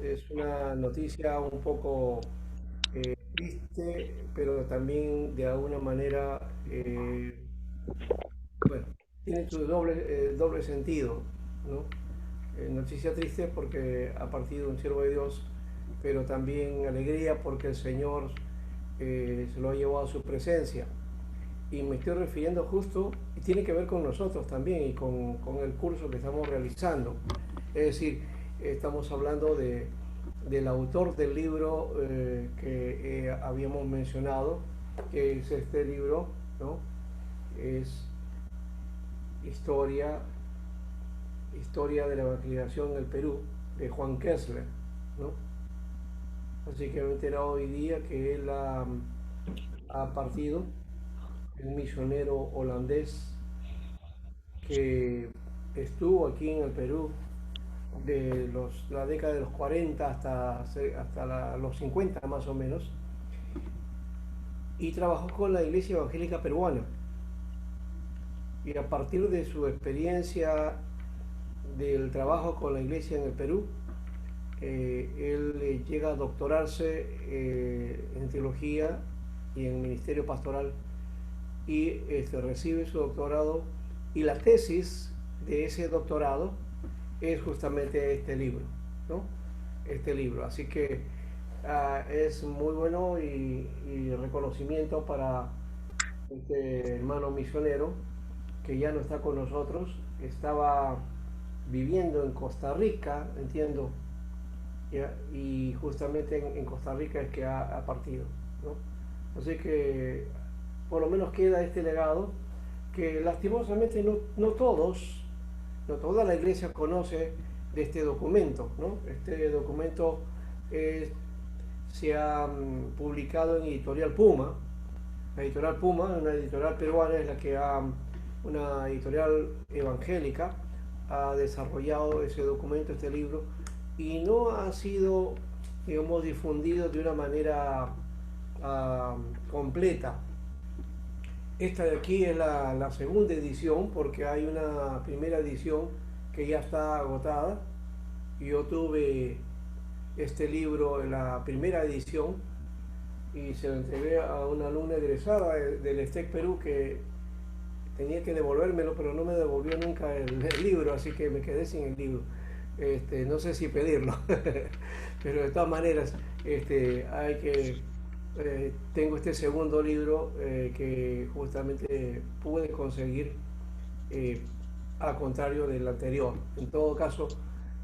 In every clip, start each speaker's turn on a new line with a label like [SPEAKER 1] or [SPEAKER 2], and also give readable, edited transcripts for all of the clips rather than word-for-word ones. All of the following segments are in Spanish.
[SPEAKER 1] Es una noticia un poco triste, pero también de alguna manera, bueno, tiene su doble sentido, ¿no? Noticia triste porque ha partido un siervo de Dios, pero también alegría porque el Señor se lo ha llevado a su presencia. Y me estoy refiriendo justo, y tiene que ver con nosotros también y con el curso que estamos realizando. Es decir, estamos hablando del autor del libro que habíamos mencionado, que es este libro, ¿no? Es historia, historia de la evangelización en el Perú, de Juan Kessler, ¿no? Así que me he enterado hoy día que él ha partido, un misionero holandés que estuvo aquí en el Perú de la década de los 40 hasta los 50 más o menos, y trabajó con la Iglesia Evangélica Peruana. Y a partir de su experiencia del trabajo con la Iglesia en el Perú, él llega a doctorarse en teología y en ministerio pastoral y recibe su doctorado, y la tesis de ese doctorado es justamente este libro, ¿no? Este libro. Así que es muy bueno y reconocimiento para este hermano misionero que ya no está con nosotros, estaba viviendo en Costa Rica, entiendo, ¿ya? Y justamente en Costa Rica es que ha partido, ¿no? Así que por lo menos queda este legado que lastimosamente no todos, no toda la iglesia conoce de este documento, ¿no? Este documento eh, se ha publicado en Editorial Puma. La Editorial Puma, una editorial peruana, es la que una editorial evangélica, ha desarrollado ese documento, este libro, y no ha sido, digamos, difundido de una manera completa. Esta de aquí es la segunda edición, porque hay una primera edición que ya está agotada. Yo tuve este libro en la primera edición y se lo entregué a una alumna egresada del ESTEC Perú que tenía que devolvérmelo, pero no me devolvió nunca el libro, así que me quedé sin el libro. No sé si pedirlo, pero de todas maneras hay que tengo este segundo libro que justamente pude conseguir eh, al contrario del anterior. En todo caso,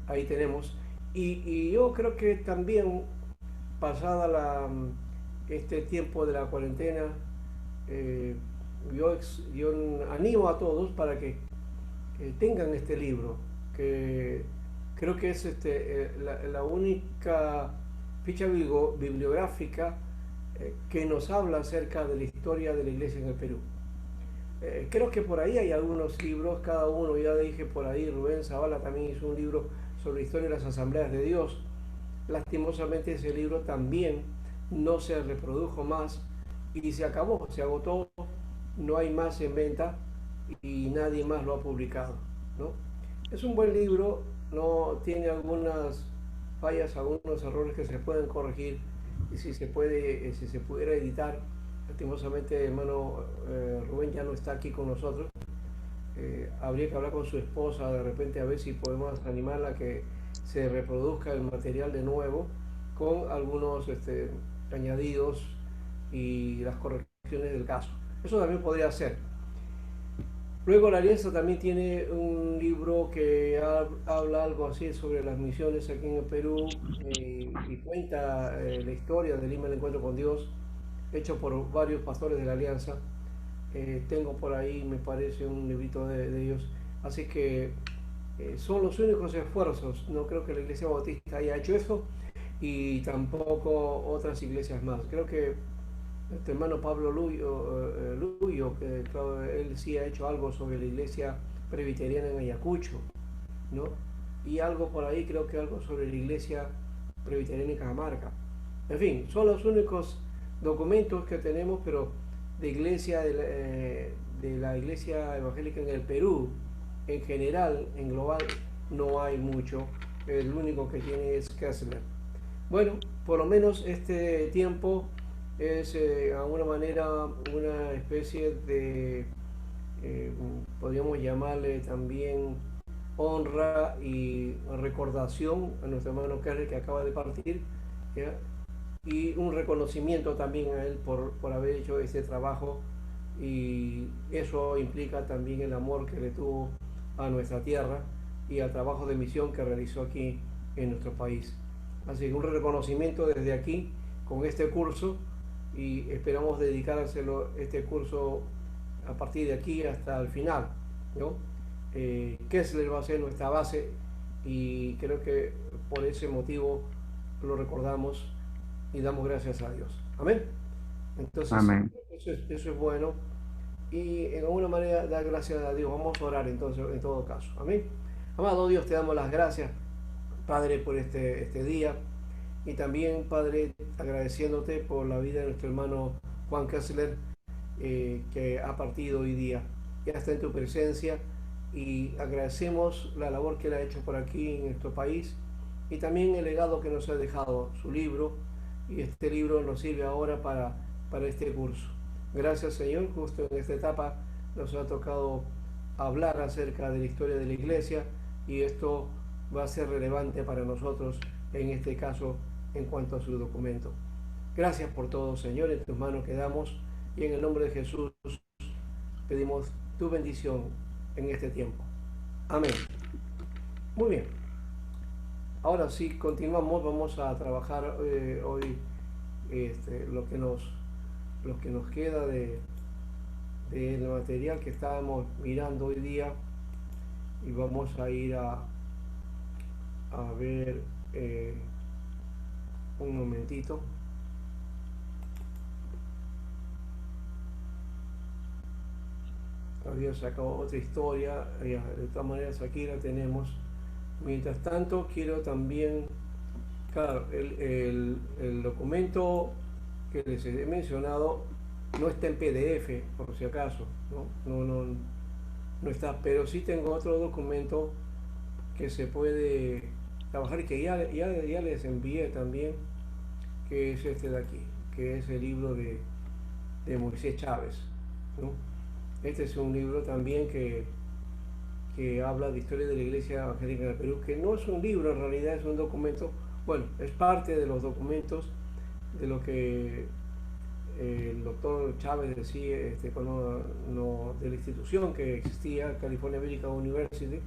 [SPEAKER 1] ahí tenemos. Y yo creo que también pasada este tiempo de la cuarentena, eh, yo animo a todos para que tengan este libro, que creo que es la única ficha bibliográfica que nos habla acerca de la historia de la iglesia en el Perú. Creo que por ahí hay algunos libros, cada uno, ya dije por ahí, Rubén Zavala también hizo un libro sobre la historia de las asambleas de Dios. Lastimosamente ese libro también no se reprodujo más y se acabó, se agotó, no hay más en venta y nadie más lo ha publicado, ¿no? Es un buen libro, no tiene algunas fallas, algunos errores que se pueden corregir y si se puede, si se pudiera editar. Lastimosamente, hermano Rubén ya no está aquí con nosotros. Habría que hablar con su esposa de repente a ver si podemos animarla a que se reproduzca el material de nuevo con algunos añadidos y las correcciones del caso. Eso también podría ser. Luego la Alianza también tiene un libro que habla algo así sobre las misiones aquí en el Perú y cuenta la historia del Lima del Encuentro con Dios, hecho por varios pastores de la Alianza. Tengo por ahí, me parece, un librito de ellos. Así que son los únicos esfuerzos. No creo que la Iglesia Bautista haya hecho eso y tampoco otras iglesias más. Creo que este hermano Pablo Luyo, que claro, él sí ha hecho algo sobre la iglesia presbiteriana en Ayacucho, ¿no? Y algo por ahí, creo que algo sobre la iglesia presbiteriana en Cajamarca. En fin, son los únicos documentos que tenemos, pero de iglesia, de la iglesia evangélica en el Perú, en general, en global, no hay mucho. el único que tiene es Kessler. Bueno, por lo menos este tiempo es de alguna manera una especie de, eh, podríamos llamarle también honra y recordación a nuestro hermano Kerry que acaba de partir, ¿ya? Y un reconocimiento también a él por haber hecho ese trabajo, y eso implica también el amor que le tuvo a nuestra tierra y al trabajo de misión que realizó aquí en nuestro país. Así que un reconocimiento desde aquí con este curso, y esperamos dedicárselo este curso a partir de aquí hasta el final, ¿no? Kessler va a ser nuestra base, y creo que por ese motivo lo recordamos y damos gracias a Dios. Amén. Entonces,
[SPEAKER 2] Amén.
[SPEAKER 1] eso es bueno, y en alguna manera dar gracias a Dios. Vamos a orar entonces en todo caso. Amén. Amado Dios, te damos las gracias, Padre, por este día, y también, Padre, agradeciéndote por la vida de nuestro hermano Juan Kessler, que ha partido hoy día. Ya está en tu presencia, y agradecemos la labor que él ha hecho por aquí en nuestro país, y también el legado que nos ha dejado, su libro, y este libro nos sirve ahora para este curso. Gracias, Señor. Justo en esta etapa nos ha tocado hablar acerca de la historia de la iglesia, y esto va a ser relevante para nosotros en este caso en cuanto a su documento. Gracias por todo, Señor. En tus manos quedamos, y en el nombre de Jesús pedimos tu bendición en este tiempo. Amén. Muy bien. Ahora sí, continuamos. Vamos a trabajar hoy lo que nos queda del material que estábamos mirando hoy día, y vamos a ir a ver un momentito. Había sacado otra historia, de todas maneras aquí la tenemos. Mientras tanto, quiero también, claro, el documento que les he mencionado no está en PDF, por si acaso, no está, pero sí tengo otro documento que se puede trabajar, y que ya les envié también, que es este de aquí, que es el libro de Moisés Chávez, ¿no? Este es un libro también que habla de historia de la Iglesia Evangélica en el Perú, que no es un libro, en realidad es un documento. Bueno, es parte de los documentos de lo que el doctor Chávez decía, de la institución que existía, California American University,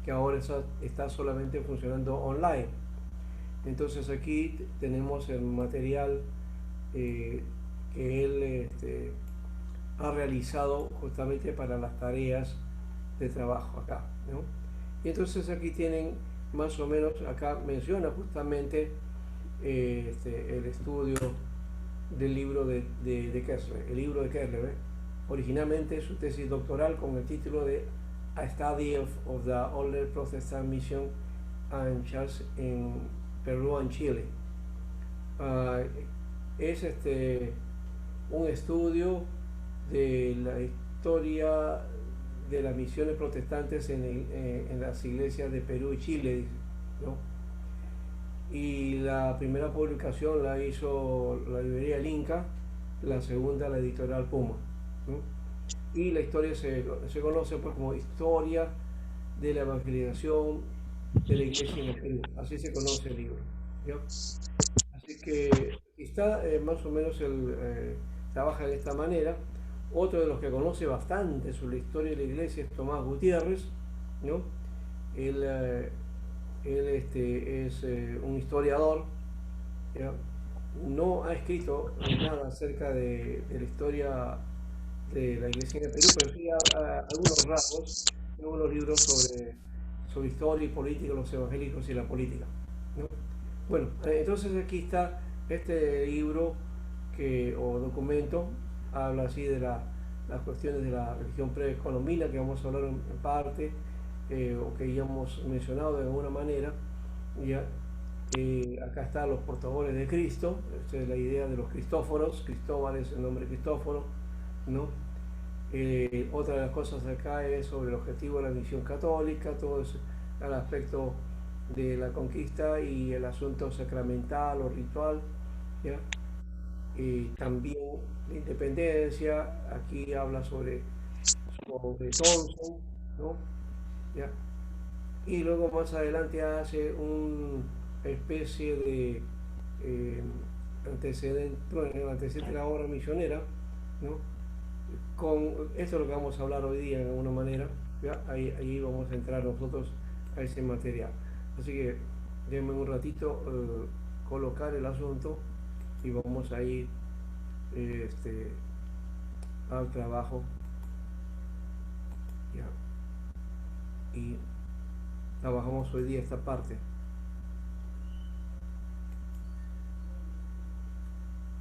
[SPEAKER 1] que ahora está solamente funcionando online. Entonces aquí tenemos el material que él ha realizado justamente para las tareas de trabajo acá, ¿no? Y entonces aquí tienen más o menos, acá menciona justamente el estudio del libro de Kessler, el libro de Kessler, ¿eh? Originalmente su tesis doctoral con el título de A Study of the Older Protestant Mission and Church in Perú and Chile. Uh, es un estudio de la historia de las misiones protestantes en las iglesias de Perú y Chile, ¿no? Y la primera publicación la hizo la librería El Inca, la segunda la editorial Puma, ¿no? Y la historia se conoce pues como historia de la evangelización de la iglesia en el Perú, así se conoce el libro, ¿no? Así que está más o menos trabaja de esta manera. Otro de los que conoce bastante sobre la historia de la iglesia es Tomás Gutiérrez, ¿no? Él, es un historiador, ¿ya? No ha escrito nada acerca de la historia de la iglesia en el Perú, pero sí algunos rasgos, algunos libros sobre historia y política, los evangélicos y la política, ¿no? Bueno, entonces aquí está este libro o documento, habla así de las cuestiones de la religión precolombina, que vamos a hablar en parte, o que ya hemos mencionado de alguna manera. Ya, acá están los portadores de Cristo. Esta es la idea de los Cristóforos. Cristóbal es el nombre Cristóforo, ¿no? Otra de las cosas acá es sobre el objetivo de la misión católica, todo ese, el aspecto de la conquista y el asunto sacramental o ritual, ¿ya? Y también la independencia, aquí habla sobre Thompson, ¿no? ¿Ya? Y luego más adelante hace una especie de eh, antecedente, bueno, el antecedente de la obra misionera, ¿no? Con esto es lo que vamos a hablar hoy día de alguna manera, ¿ya? Ahí vamos a entrar nosotros a ese material. Así que denme un ratito colocar el asunto y vamos a ir este, al trabajo, ¿ya? Y trabajamos hoy día esta parte.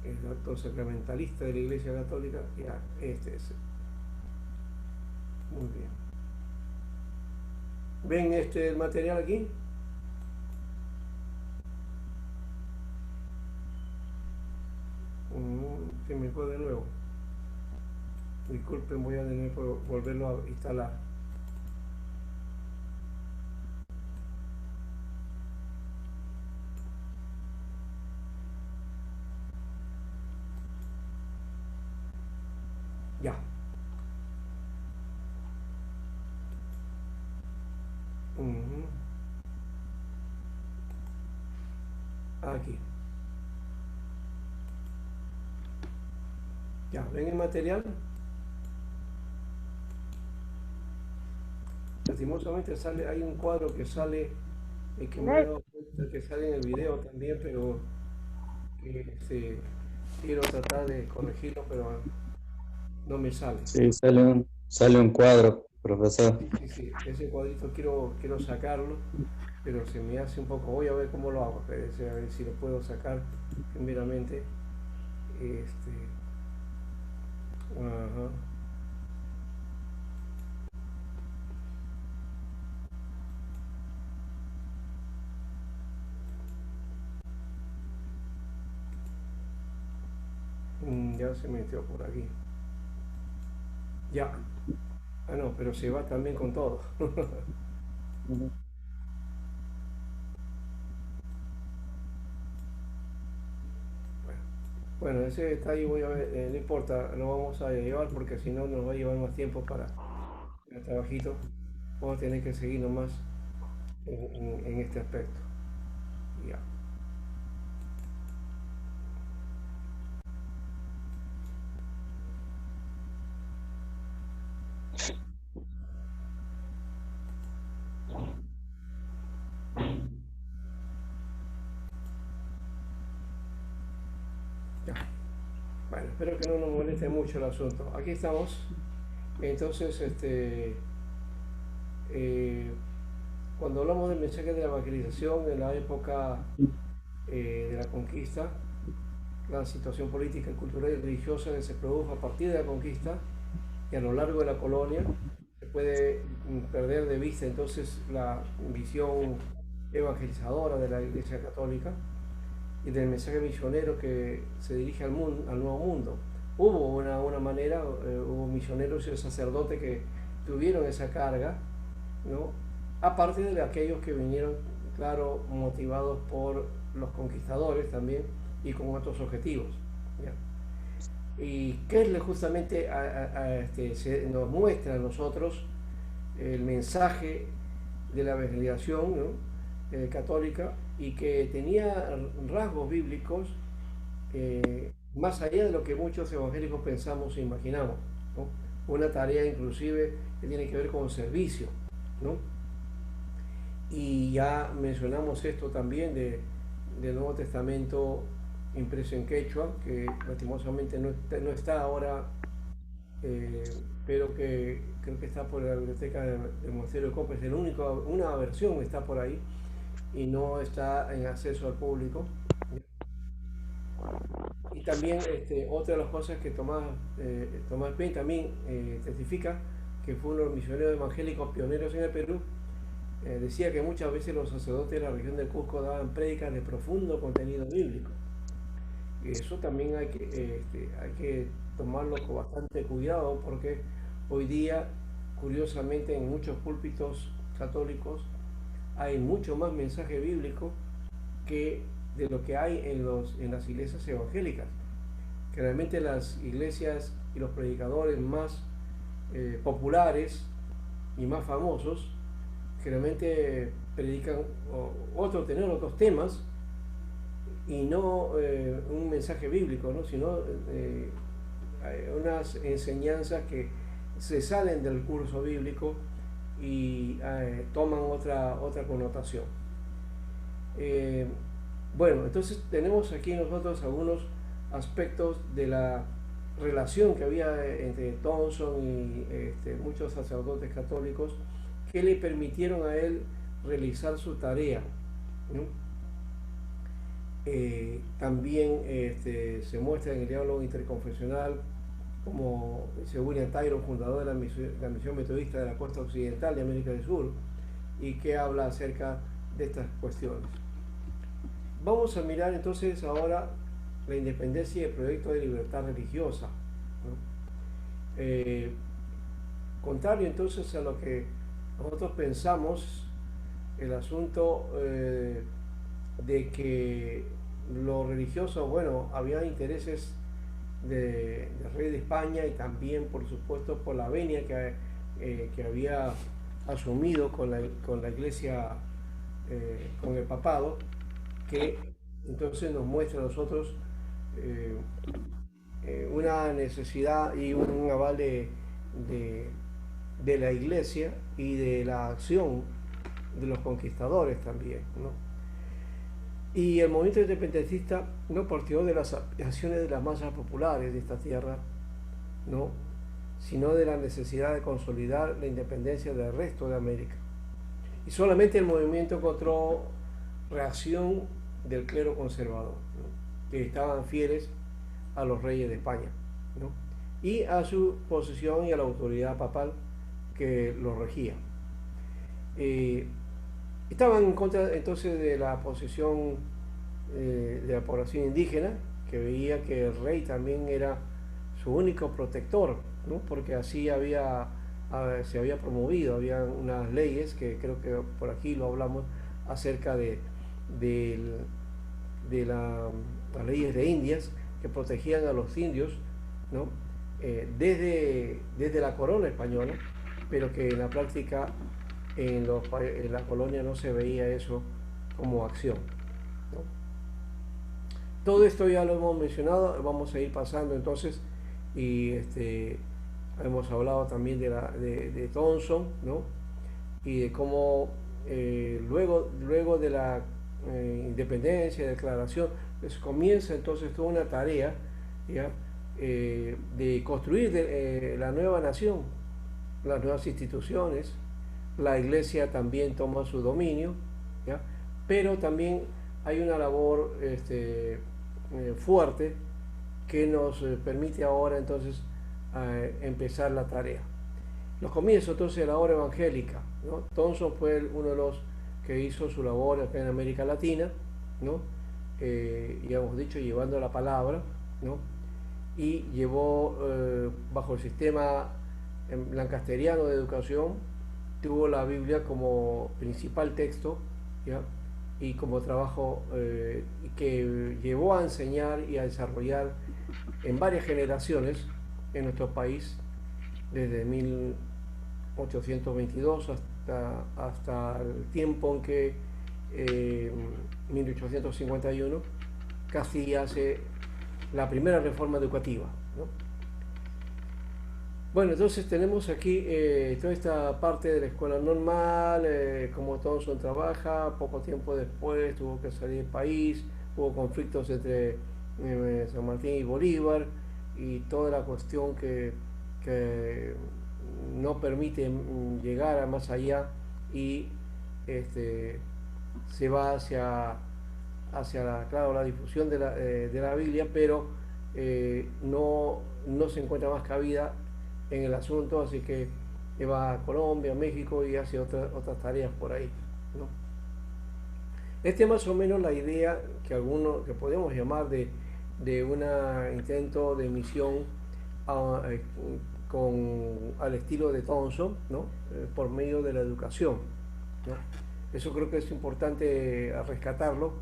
[SPEAKER 1] El acto sacramentalista de la Iglesia Católica, ya, este es. Muy bien. ¿Ven el material aquí? Se me fue de nuevo. Disculpen, voy a tener que volverlo a instalar. Ya. Ujú. Aquí. Ya, ¿ven el material? Lastimosamente sale, hay un cuadro que sale, que me he dado cuenta que sale en el video también, pero que quiero tratar de corregirlo, pero no me sale.
[SPEAKER 2] Sí, sale un cuadro, profesor.
[SPEAKER 1] Sí, sí, sí, ese cuadrito quiero sacarlo, pero se me hace un poco, voy a ver cómo lo hago, a ver si lo puedo sacar primeramente. Este, ajá. Ya se metió por aquí. Ya. Ah, no, pero se va también con todo.
[SPEAKER 2] Ujú.
[SPEAKER 1] Bueno, bueno, ese detalle voy a ver, no importa, lo vamos a llevar porque si no nos va a llevar más tiempo para el trabajito. Vamos a tener que seguir nomás en este aspecto. Ya. Ya. Bueno, espero que no nos moleste mucho el asunto. Aquí estamos. Entonces, eh, cuando hablamos del mensaje de la evangelización en la época de la conquista, la situación política, cultural y religiosa que se produjo a partir de la conquista y a lo largo de la colonia, se puede perder de vista entonces la visión evangelizadora de la Iglesia Católica y del mensaje misionero que se dirige al mundo, al nuevo mundo. Hubo una manera, hubo misioneros y sacerdotes que tuvieron esa carga, ¿no? Aparte de aquellos que vinieron, claro, motivados por los conquistadores también y con otros objetivos. ¿Ya? Y Kessler justamente nos muestra a nosotros el mensaje de la evangelización, ¿no? Católica y que tenía rasgos bíblicos más allá de lo que muchos evangélicos pensamos e imaginamos, ¿no? Una tarea inclusive que tiene que ver con servicio, ¿no? Y ya mencionamos esto también del Nuevo Testamento impreso en quechua, que lastimosamente no está ahora, eh, pero que creo que está por la biblioteca del Monasterio de Copa, es el único, una versión está por ahí y no está en acceso al público. Y también otra de las cosas que Tomás Paine también testifica, que fue uno de los misioneros evangélicos pioneros en el Perú, decía que muchas veces los sacerdotes de la región del Cusco daban prédicas de profundo contenido bíblico. Y eso también hay que tomarlo con bastante cuidado porque hoy día, curiosamente, en muchos púlpitos católicos hay mucho más mensaje bíblico que de lo que hay en las iglesias evangélicas. Que realmente las iglesias y los predicadores más populares y más famosos, que realmente predican tener otros temas y no un mensaje bíblico, ¿no? Sino unas enseñanzas que se salen del curso bíblico y toman otra connotación. Bueno, entonces tenemos aquí nosotros algunos aspectos de la relación que había entre Thompson y muchos sacerdotes católicos que le permitieron a él realizar su tarea, ¿no? También se muestra en el diálogo interconfesional como William Tyron, fundador de la misión metodista de la costa occidental de América del Sur, y que habla acerca de estas cuestiones. Vamos a mirar entonces ahora la independencia y el proyecto de libertad religiosa, ¿no? Contrario entonces a lo que nosotros pensamos, el asunto de que lo religioso, bueno, había intereses del rey de España y también por supuesto por la venia que había asumido con la iglesia, con el papado, que entonces nos muestra a nosotros una necesidad y un aval de la iglesia y de la acción de los conquistadores también, ¿no? Y el movimiento independentista no partió de las aspiraciones de las masas populares de esta tierra, ¿no? Sino de la necesidad de consolidar la independencia del resto de América. Y solamente el movimiento encontró reacción del clero conservador, ¿no? Que estaban fieles a los reyes de España, ¿no? Y a su posición y a la autoridad papal que los regía. Estaban en contra entonces de la posición de la población indígena, que veía que el rey también era su único protector, ¿no? Porque así se había promovido, había unas leyes que creo que por aquí lo hablamos acerca de las leyes de Indias que protegían a los indios, ¿no? Desde la corona española, pero que en la práctica en la colonia no se veía eso como acción, ¿no? Todo esto ya lo hemos mencionado, vamos a ir pasando entonces y hemos hablado también de Thompson, ¿no? Y de cómo luego de la independencia, declaración, pues comienza entonces toda una tarea, ¿ya? De construir la nueva nación, las nuevas instituciones. La iglesia también toma su dominio, ¿ya? Pero también hay una labor fuerte que nos permite ahora entonces empezar la tarea. Los comienzos entonces de la obra evangélica, ¿no? Thompson fue uno de los que hizo su labor acá en América Latina, ¿no? Y hemos dicho llevando la palabra, ¿no? Y llevó bajo el sistema lancasteriano de educación, tuvo la Biblia como principal texto, ¿ya? Y como trabajo que llevó a enseñar y a desarrollar en varias generaciones en nuestro país, desde 1822 hasta el tiempo en que 1851 casi hace la primera reforma educativa, ¿no? Bueno, entonces tenemos aquí toda esta parte de la escuela normal, como Thompson trabaja, poco tiempo después tuvo que salir del país, hubo conflictos entre San Martín y Bolívar y toda la cuestión que no permite llegar a más allá y se va hacia claro, la difusión de la Biblia, pero no se encuentra más cabida en el asunto, así que va a Colombia, México y hace otras tareas por ahí, ¿no? Este es más o menos la idea que podemos llamar de un intento de misión al estilo de Thompson, ¿no? Por medio de la educación, ¿no? Eso creo que es importante rescatarlo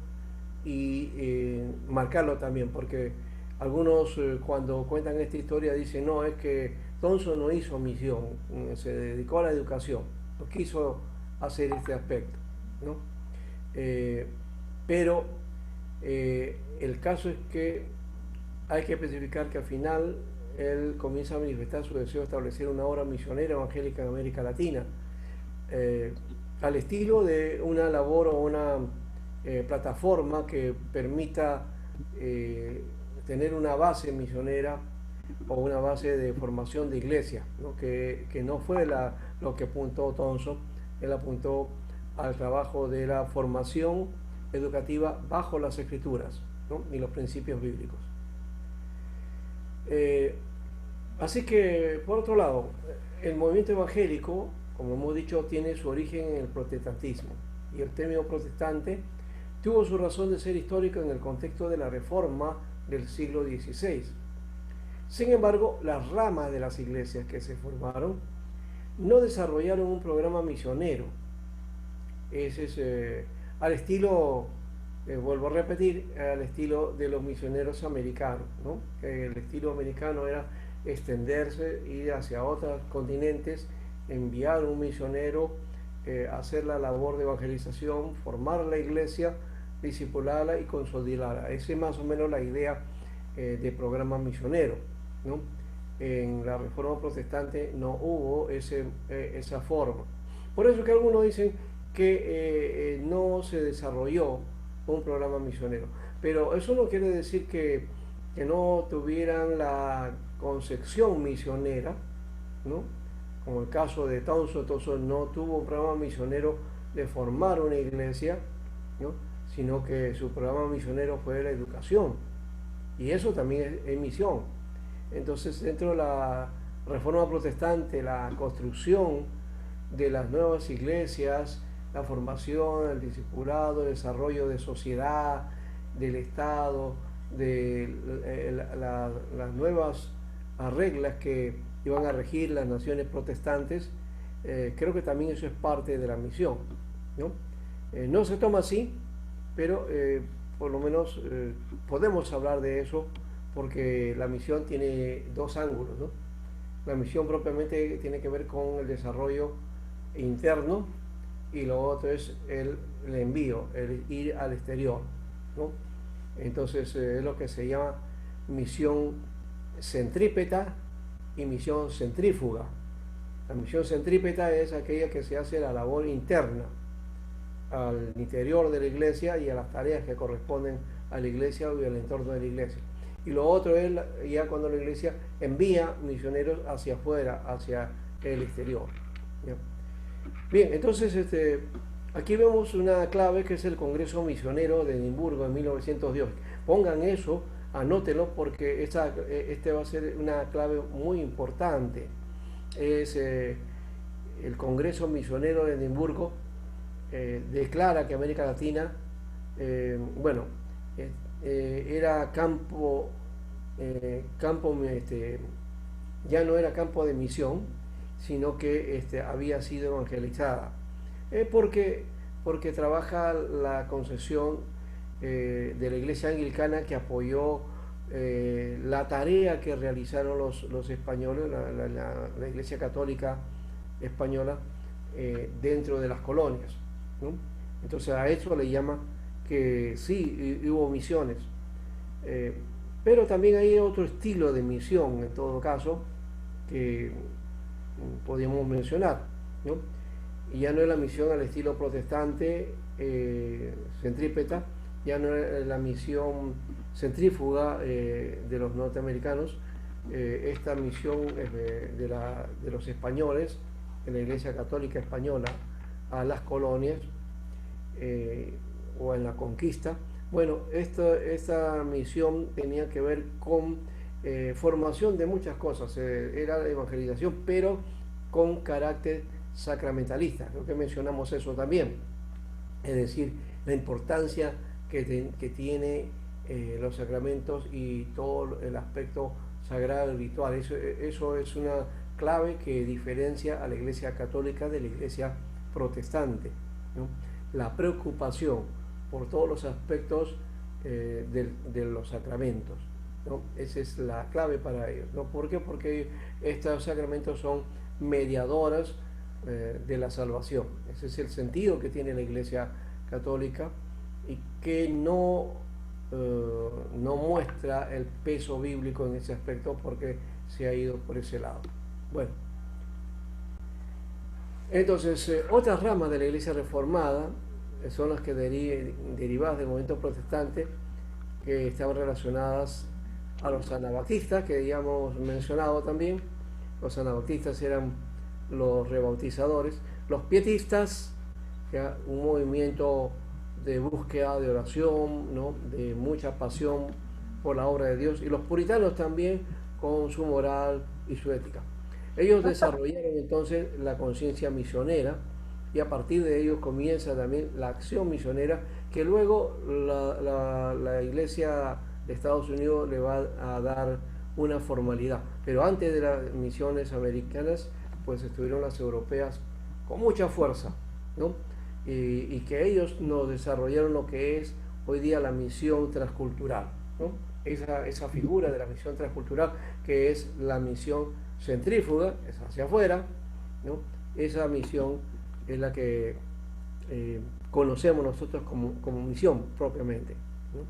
[SPEAKER 1] y marcarlo también, porque algunos cuando cuentan esta historia dicen, no, es que Thompson no hizo misión, se dedicó a la educación, no quiso hacer este aspecto, ¿no? Eh, pero el caso es que hay que especificar que al final él comienza a manifestar su deseo de establecer una obra misionera evangélica en América Latina, eh, al estilo de una labor o una plataforma que permita eh, tener una base misionera o una base de formación de iglesia, ¿no? Que no fue lo que apuntó Thompson. Él apuntó al trabajo de la formación educativa bajo las escrituras, ¿no? Y los principios bíblicos. Eh, Así que, por otro lado, el movimiento evangélico, como hemos dicho, tiene su origen en el protestantismo. Y el término protestante tuvo su razón de ser histórico en el contexto de la Reforma del siglo XVI. Sin embargo, las ramas de las iglesias que se formaron no desarrollaron un programa misionero. Ese es al estilo, vuelvo a repetir, al estilo de los misioneros americanos, ¿no? El estilo americano era extenderse, ir hacia otros continentes, enviar un misionero, hacer la labor de evangelización, formar la iglesia, discipularla y consolidarla. Esa es más o menos la idea de programa misionero, ¿no? En la Reforma Protestante no hubo esa forma. Por eso que algunos dicen que no se desarrolló un programa misionero. Pero eso no quiere decir que no tuvieran la concepción misionera, ¿no? Como el caso de Thompson. Thompson no tuvo un programa misionero de formar una iglesia, ¿no? Sino que su programa misionero fue la educación. Y eso también es misión. Entonces, dentro de la Reforma Protestante, la construcción de las nuevas iglesias, la formación, el discipulado, el desarrollo de sociedad, del Estado, de las nuevas reglas que iban a regir las naciones protestantes, creo que también eso es parte de la misión, ¿no? No se toma así, pero por lo menos podemos hablar de eso porque la misión tiene dos ángulos, ¿no? La misión propiamente tiene que ver con el desarrollo interno y lo otro es el envío, el ir al exterior, ¿no? Entonces es lo que se llama misión centrípeta y misión centrífuga. La misión centrípeta es aquella que se hace la labor interna al interior de la iglesia y a las tareas que corresponden a la iglesia y al entorno de la iglesia. Y lo otro es ya cuando la iglesia envía misioneros hacia afuera, hacia el exterior. ¿Ya? Bien, entonces aquí vemos una clave que es el Congreso Misionero de Edimburgo en 1910. Pongan eso, anótenlo porque este va a ser una clave muy importante. Es el Congreso Misionero de Edimburgo declara que América Latina, era ya no era campo de misión, sino que había sido evangelizada. Porque trabaja la concesión de la Iglesia Anglicana que apoyó la tarea que realizaron los españoles, la Iglesia Católica Española, dentro de las colonias, ¿no? Entonces a eso le llama que sí, hubo misiones. Pero también hay otro estilo de misión, en todo caso, que podríamos mencionar, ¿no? Y ya no es la misión al estilo protestante, centrípeta, ya no es la misión centrífuga de los norteamericanos. Esta misión es de los españoles, de la Iglesia Católica Española, a las colonias o en la conquista. Bueno, esta misión tenía que ver con formación de muchas cosas, era la evangelización, pero con carácter sacramentalista. Creo que mencionamos eso también, es decir, la importancia que tiene los sacramentos y todo el aspecto sagrado y ritual. Eso es una clave que diferencia a la Iglesia Católica de la Iglesia Protestante, ¿no? la preocupación por todos los aspectos de los sacramentos, ¿no? Esa es la clave para ellos, ¿no? ¿Por qué? Porque estos sacramentos son mediadoras de la salvación. Ese es el sentido que tiene la Iglesia Católica y que no muestra el peso bíblico en ese aspecto porque se ha ido por ese lado. Bueno, entonces otras ramas de la Iglesia Reformada son las que derivadas del movimiento protestante que estaban relacionadas a los anabaptistas, que ya hemos mencionado también. Los anabaptistas eran los rebautizadores. Los pietistas, que era un movimiento de búsqueda, de oración, ¿no? De mucha pasión por la obra de Dios. Y los puritanos también con su moral y su ética. Ellos desarrollaron entonces la conciencia misionera y a partir de ellos comienza también la acción misionera que luego la Iglesia de Estados Unidos le va a dar una formalidad. Pero antes de las misiones americanas, pues estuvieron las europeas con mucha fuerza, ¿no? Y que ellos nos desarrollaron lo que es hoy día la misión transcultural, ¿no? Esa figura de la misión transcultural que es la misión centrífuga, es hacia afuera, ¿no? Esa misión es la que conocemos nosotros como misión propiamente, ¿no?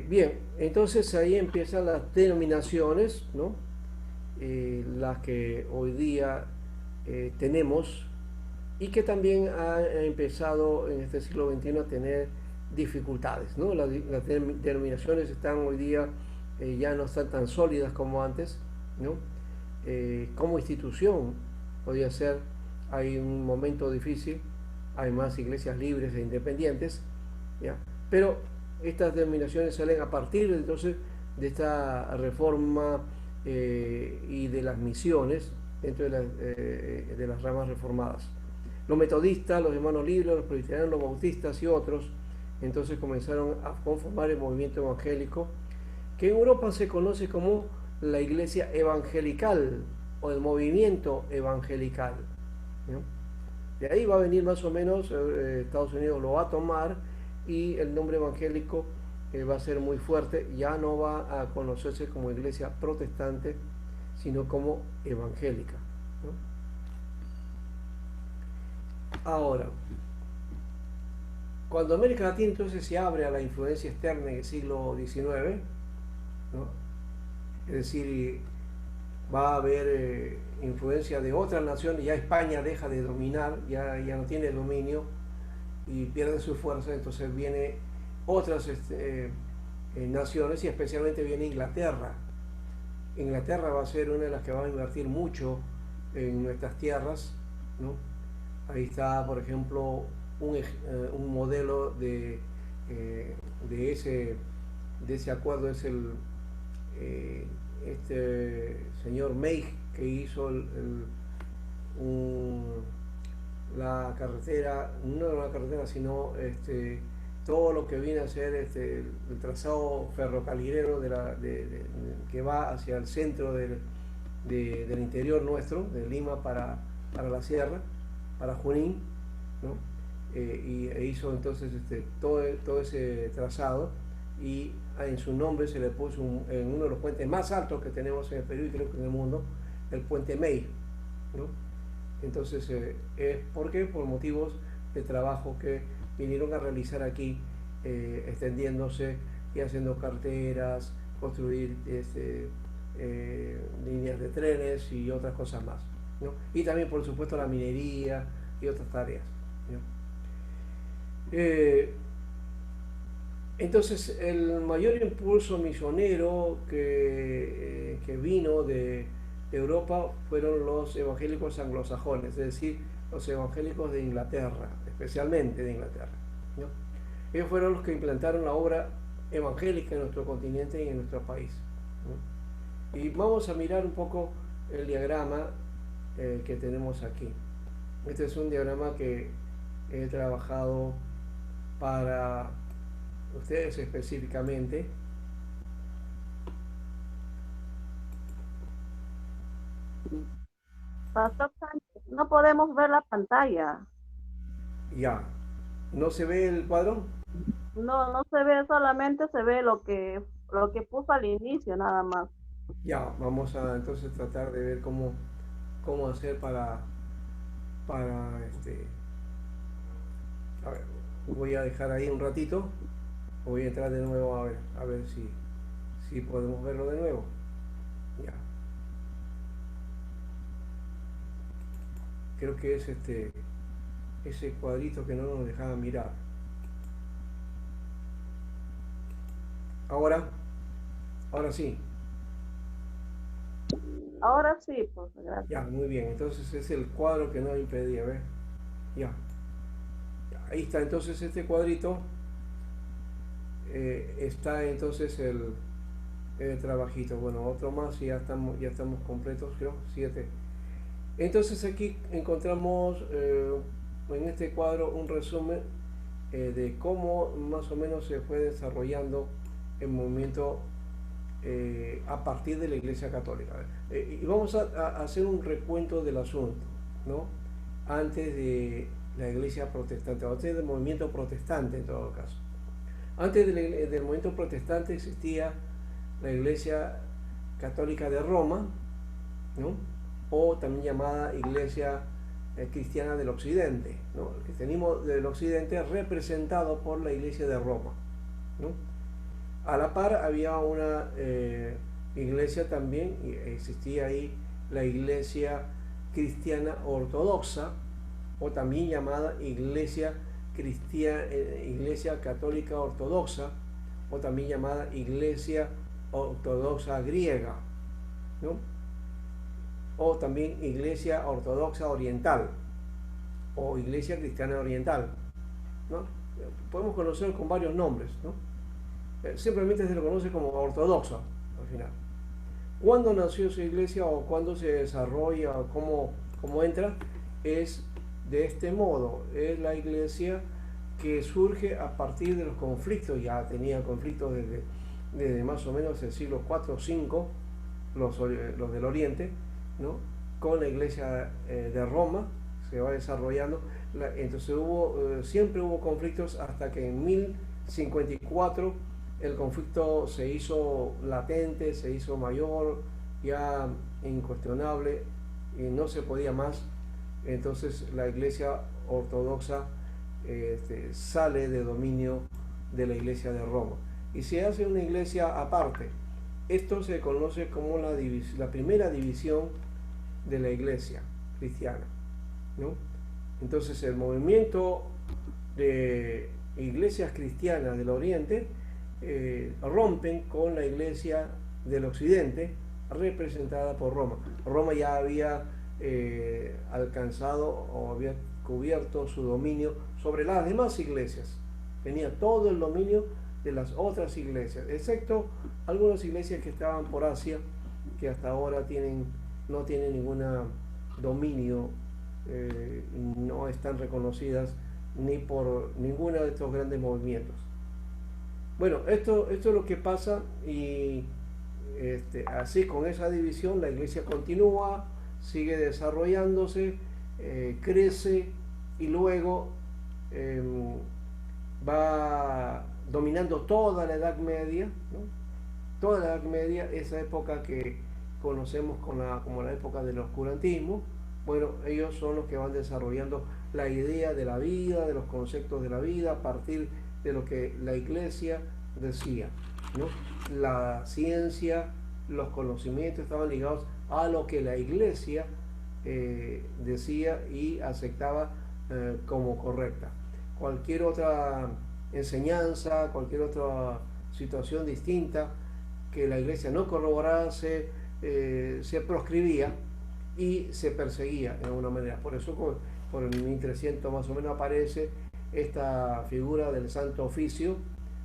[SPEAKER 1] Bien, entonces ahí empiezan las denominaciones, ¿no? Las que hoy día tenemos y que también ha empezado en este siglo XXI a tener dificultades, ¿no? Las denominaciones están hoy día ya no están tan sólidas como antes, ¿no? Como institución podría ser, hay un momento difícil, hay más iglesias libres e independientes, ¿ya? Pero estas denominaciones salen a partir entonces de esta reforma y de las misiones dentro de las ramas reformadas. Los metodistas, los hermanos libres, los presbiterianos, los bautistas y otros, entonces comenzaron a conformar el movimiento evangélico, que en Europa se conoce como la iglesia evangelical o el movimiento evangelical, ¿no? De ahí va a venir más o menos, Estados Unidos lo va a tomar y el nombre evangélico va a ser muy fuerte, ya no va a conocerse como iglesia protestante, sino como evangélica, ¿no? Ahora, cuando América Latina entonces se abre a la influencia externa en el siglo XIX, ¿no? Es decir, va a haber influencia de otras naciones, ya España deja de dominar, ya no tiene dominio y pierde su fuerza, entonces viene otras naciones y especialmente viene Inglaterra. Inglaterra va a ser una de las que va a invertir mucho en nuestras tierras, ¿no? Ahí está, por ejemplo, un modelo de ese acuerdo, es eh, este señor May que hizo un, la carretera, no la carretera, sino todo lo que viene a ser el trazado ferrocarrilero que va hacia el centro del interior nuestro, de Lima para la sierra, para Junín, ¿no? E hizo entonces todo ese trazado y en su nombre se le puso en uno de los puentes más altos que tenemos en el Perú y creo que en el mundo, el puente May, ¿no? Entonces, ¿por qué? Por motivos de trabajo que vinieron a realizar aquí, extendiéndose y haciendo carreteras, construir líneas de trenes y otras cosas más, ¿no? Y también, por supuesto, la minería y otras tareas, ¿no? Entonces, el mayor impulso misionero que vino de Europa fueron los evangélicos anglosajones, es decir, los evangélicos de Inglaterra, especialmente de Inglaterra, ¿no? Ellos fueron los que implantaron la obra evangélica en nuestro continente y en nuestro país, ¿no? Y vamos a mirar un poco el diagrama que tenemos aquí. Este es un diagrama que he trabajado para ustedes específicamente.
[SPEAKER 3] Pastor Sánchez, no podemos ver la pantalla.
[SPEAKER 1] Ya. ¿No se ve el cuadro?
[SPEAKER 3] No, no se ve, solamente se ve lo que puso al inicio nada más.
[SPEAKER 1] Ya, vamos a entonces tratar de ver cómo hacer para. A ver, voy a dejar ahí un ratito, voy a entrar de nuevo a ver si podemos verlo de nuevo. Ya, creo que es ese cuadrito que no nos dejaba mirar. Ahora, ahora sí,
[SPEAKER 3] Ahora sí, pues
[SPEAKER 1] ya,
[SPEAKER 3] gracias.
[SPEAKER 1] muy bien, entonces es el cuadro que nos impedía, ¿ves? Ya, ahí está entonces este cuadrito, está entonces el trabajito. Bueno, otro más y ya estamos completos, creo, 7. Entonces aquí encontramos en este cuadro un resumen de cómo más o menos se fue desarrollando el movimiento a partir de la Iglesia Católica. Y vamos a hacer un recuento del asunto, ¿no? Antes de la Iglesia Protestante, antes del movimiento protestante en todo caso. Antes del movimiento protestante existía la Iglesia Católica de Roma, ¿no? O también llamada Iglesia Cristiana del Occidente, ¿no? El cristianismo del Occidente representado por la Iglesia de Roma, ¿no? A la par había una iglesia también, y existía ahí la Iglesia Cristiana Ortodoxa, o también llamada Iglesia Católica Ortodoxa, o también llamada Iglesia Ortodoxa Griega, ¿no? O también Iglesia Ortodoxa Oriental, o Iglesia Cristiana Oriental, ¿no? Podemos conocer con varios nombres, ¿no? Simplemente se lo conoce como ortodoxa al final. ¿Cuándo nació esa iglesia o cuándo se desarrolla o cómo entra? Es de este modo, es la iglesia que surge a partir de los conflictos, ya tenía conflictos desde más o menos el siglo 4 o 5, los del Oriente, ¿no? Con la iglesia de Roma, se va desarrollando, entonces siempre hubo conflictos hasta que en 1054 el conflicto se hizo latente, se hizo mayor, ya incuestionable, y no se podía más. Entonces la iglesia ortodoxa sale de dominio de la iglesia de Roma y se hace una iglesia aparte. Esto se conoce como la primera división de la iglesia cristiana, ¿no? Entonces el movimiento de iglesias cristianas del Oriente rompen con la iglesia del Occidente representada por Roma. Roma ya había alcanzado o había cubierto su dominio sobre las demás iglesias. Tenía todo el dominio de las otras iglesias, excepto algunas iglesias que estaban por Asia, que hasta ahora no tienen ningún dominio, no están reconocidas ni por ninguno de estos grandes movimientos. Bueno, esto es lo que pasa y así con esa división la iglesia continúa, sigue desarrollándose, crece y luego eh, va dominando toda la Edad Media, ¿no? Toda la Edad Media, esa época que conocemos como la época del oscurantismo. Bueno, ellos son los que van desarrollando la idea de la vida, de los conceptos de la vida, a partir de lo que la iglesia decía, ¿no? La ciencia, los conocimientos estaban ligados a lo que la iglesia decía y aceptaba como correcta. Cualquier otra enseñanza, cualquier otra situación distinta que la iglesia no corroborase, se proscribía y se perseguía de alguna manera. Por eso por el 1300 más o menos aparece esta figura del Santo Oficio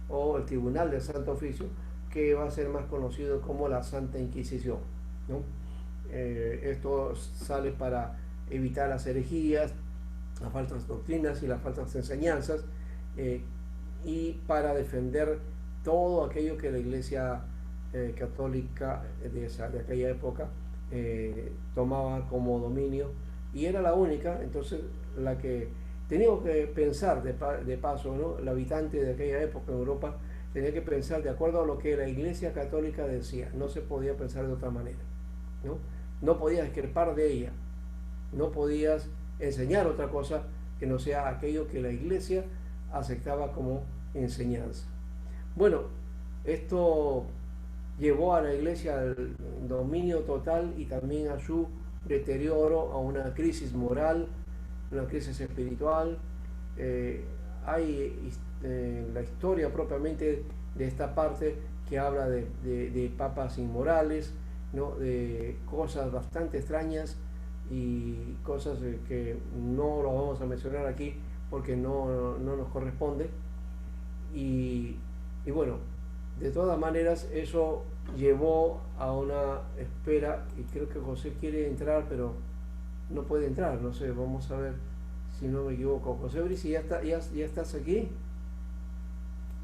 [SPEAKER 1] o el Tribunal del Santo Oficio, que va a ser más conocido como la Santa Inquisición, ¿no? Esto sale para evitar las herejías, las falsas doctrinas y las falsas enseñanzas, y para defender todo aquello que la iglesia católica de aquella época tomaba como dominio, y era la única entonces la que Teníamos que pensar de paso, ¿no? El habitante de aquella época en Europa tenía que pensar de acuerdo a lo que la Iglesia Católica decía, no se podía pensar de otra manera, ¿no? No podías escapar de ella, no podías enseñar otra cosa que no sea aquello que la Iglesia aceptaba como enseñanza. Bueno, esto llevó a la Iglesia al dominio total y también a su deterioro, a una crisis moral, una crisis espiritual. Eh, hay la historia propiamente de esta parte que habla de papas inmorales, ¿no? De cosas bastante extrañas y cosas que no lo vamos a mencionar aquí porque no nos corresponde. Y, y bueno, de todas maneras eso llevó a una espera y creo que José quiere entrar, pero no puede entrar, no sé, vamos a ver si no me equivoco. José Brice, ¿ya estás aquí?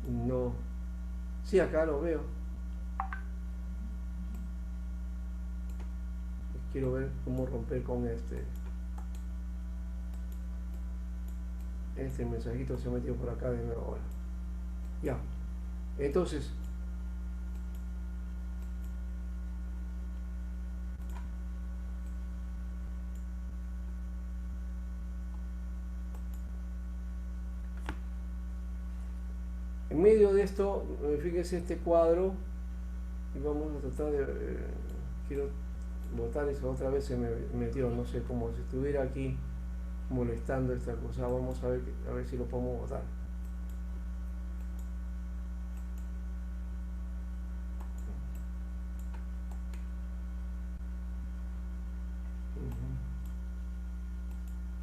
[SPEAKER 1] No. Sí, acá lo veo. Quiero ver cómo romper con este mensajito se ha metido por acá de nuevo ahora. Ya. Entonces, en medio de esto, fíjese este cuadro y vamos a tratar de... quiero botar eso otra vez, se me metió, no sé, como si estuviera aquí molestando esta cosa. Vamos a ver si lo podemos botar.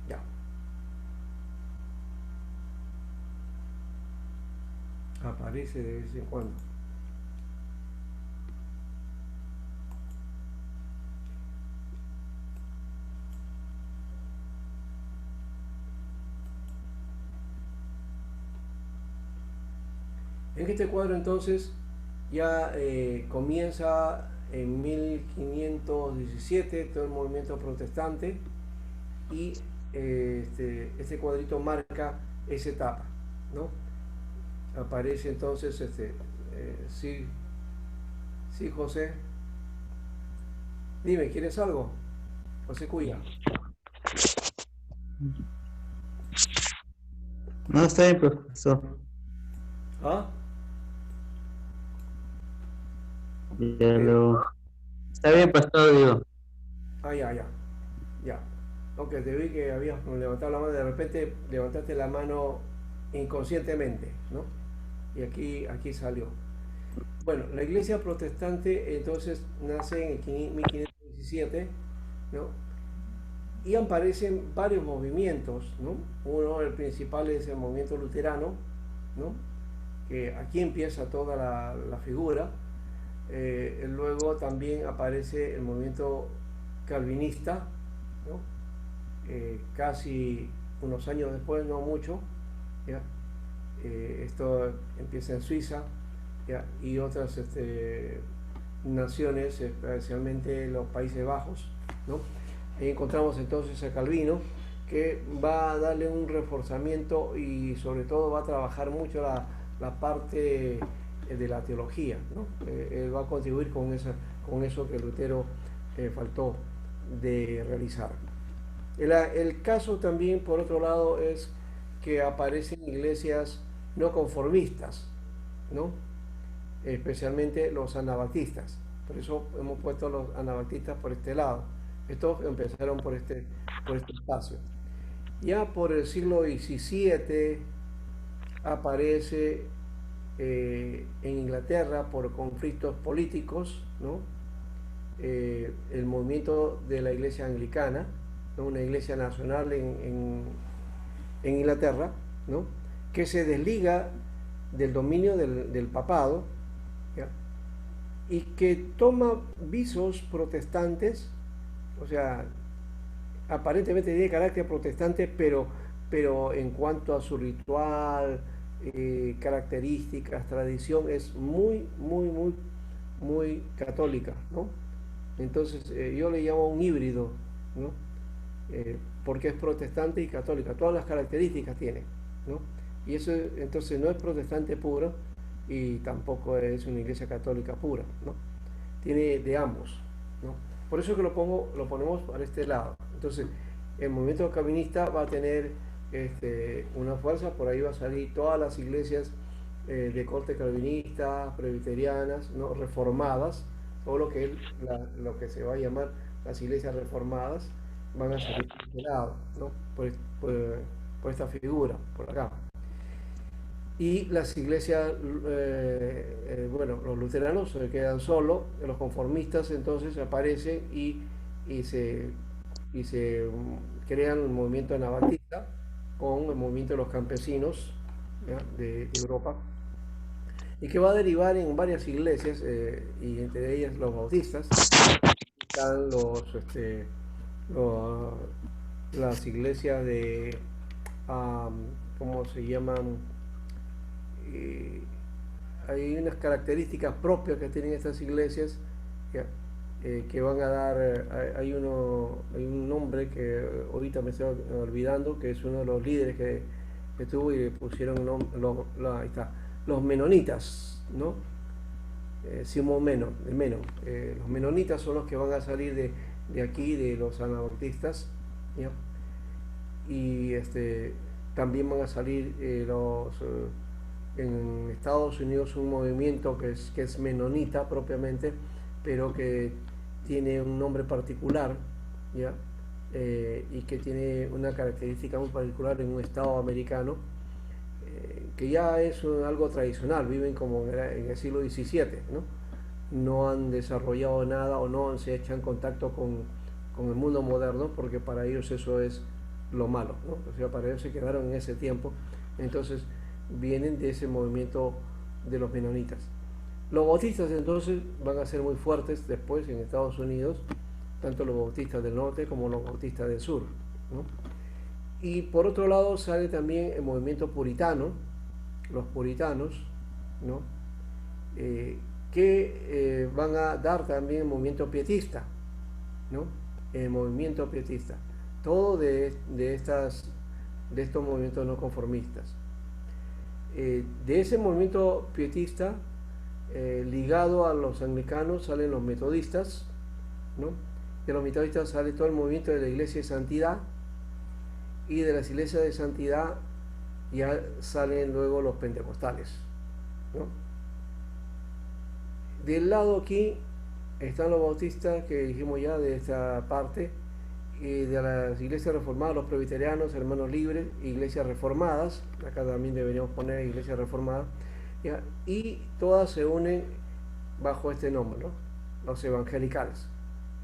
[SPEAKER 1] Ya. Aparece de vez en cuando. En este cuadro entonces ya comienza en 1517 todo el movimiento protestante y este cuadrito marca esa etapa, ¿no? Aparece entonces sí, sí, José, dime, ¿quieres algo? José Cuya.
[SPEAKER 2] No, está bien, profesor.
[SPEAKER 1] ¿Ah?
[SPEAKER 2] Ya lo... Está bien, pastor, digo.
[SPEAKER 1] Ah, ya. Ok, te vi que habías levantado la mano, de repente levantaste la mano inconscientemente, ¿no? Y aquí salió. Bueno, la iglesia protestante entonces nace en 1517, ¿no? Y aparecen varios movimientos, ¿no? Uno, el principal es el movimiento luterano, ¿no? Que aquí empieza toda la figura. Luego también aparece el movimiento calvinista, ¿no? Casi unos años después, no mucho, ¿ya? Esto empieza en Suiza, ¿ya? Y otras naciones, especialmente los Países Bajos, ¿no? Ahí encontramos entonces a Calvino, que va a darle un reforzamiento y sobre todo va a trabajar mucho la parte de la teología, ¿no? Él va a contribuir con eso que Lutero faltó de realizar. El caso también, por otro lado, es que aparecen iglesias no conformistas, ¿no? Especialmente los anabaptistas. Por eso hemos puesto los anabaptistas por este lado. Estos empezaron por este espacio. Ya por el siglo XVII aparece en Inglaterra por conflictos políticos, ¿no? El movimiento de la iglesia anglicana, ¿no? Una iglesia nacional en Inglaterra, ¿no? Que se desliga del dominio del papado, ¿ya? Y que toma visos protestantes, o sea, aparentemente tiene carácter protestante, pero en cuanto a su ritual, características, tradición, es muy católica, ¿no? Entonces yo le llamo un híbrido, ¿no? porque es protestante y católica, todas las características tiene, ¿no? Y eso entonces no es protestante puro y tampoco es una iglesia católica pura, ¿no? Tiene de ambos, ¿no? Por eso que lo ponemos para este lado. Entonces, el movimiento calvinista va a tener una fuerza, por ahí va a salir todas las iglesias de corte calvinista, presbiterianas, ¿no? Reformadas, todo lo que se va a llamar las iglesias reformadas, van a salir por este lado, ¿no? Por esta figura, por acá. Y las iglesias, bueno, los luteranos se quedan solos, los conformistas entonces aparecen y se, crean el movimiento anabaptista con el movimiento de los campesinos, ¿ya? De Europa, y que va a derivar en varias iglesias, y entre ellas los bautistas, están los- las iglesias de, ¿cómo se llaman? Eh, Hay unas características propias que tienen estas iglesias, ya, que van a dar, hay un nombre que ahorita me estoy olvidando, que es uno de los líderes que tuvo y le pusieron ahí está, los menonitas, ¿no? Simón Menon, de Menon. Los menonitas son los que van a salir de aquí, de los anabaptistas, ¿ya? Y también van a salir en Estados Unidos un movimiento que es menonita propiamente, pero que tiene un nombre particular, ¿ya? Y que tiene una característica muy particular en un estado americano, que ya es algo tradicional, viven como en el siglo XVII, ¿no? No han desarrollado nada o no se echan en contacto con el mundo moderno, porque para ellos eso es lo malo, ¿no? O sea, para ellos se quedaron en ese tiempo, entonces vienen de ese movimiento de los menonitas. Los bautistas entonces van a ser muy fuertes después en Estados Unidos, tanto los bautistas del norte como los bautistas del sur, ¿no? Y por otro lado sale también el movimiento puritano, los puritanos, ¿no? Que van a dar también el movimiento pietista, ¿no? El movimiento pietista, todo de estos movimientos no conformistas. De ese movimiento pietista, ligado a los anglicanos, salen los metodistas, ¿no? De los metodistas sale todo el movimiento de la iglesia de santidad, y de las iglesias de santidad ya salen luego los pentecostales, ¿no? Del lado aquí están los bautistas, que dijimos ya de esta parte, y de las iglesias reformadas, los presbiterianos, hermanos libres, iglesias reformadas, acá también deberíamos poner iglesias reformadas, ¿ya? Y todas se unen bajo este nombre, ¿no? Los evangelicales,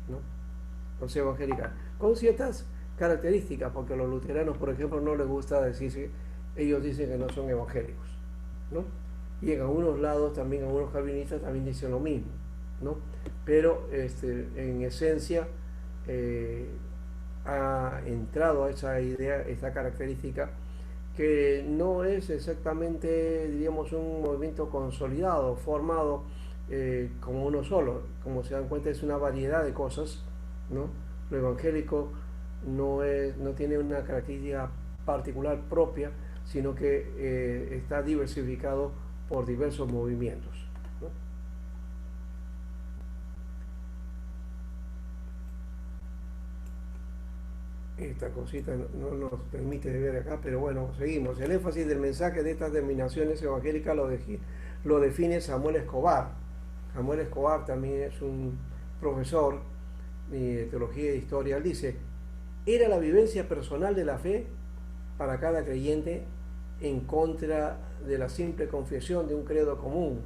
[SPEAKER 1] ¿no? Los evangelicales, con ciertas características, porque a los luteranos, por ejemplo, no les gusta decirse, ellos dicen que no son evangélicos, ¿no? Y en algunos lados también, algunos calvinistas también dicen lo mismo, ¿no? Pero en esencia ha entrado a esa idea, esa característica, que no es exactamente, diríamos, un movimiento consolidado, formado como uno solo. Como se dan cuenta, es una variedad de cosas, ¿no? Lo evangélico no tiene una característica particular propia, sino que está diversificado por diversos movimientos, ¿no? Esta cosita no nos permite ver acá, pero bueno, seguimos. El énfasis del mensaje de estas denominaciones evangélicas lo define Samuel Escobar. Samuel Escobar también es un profesor de teología e historia. Él dice: era la vivencia personal de la fe para cada creyente en contra de la simple confesión de un credo común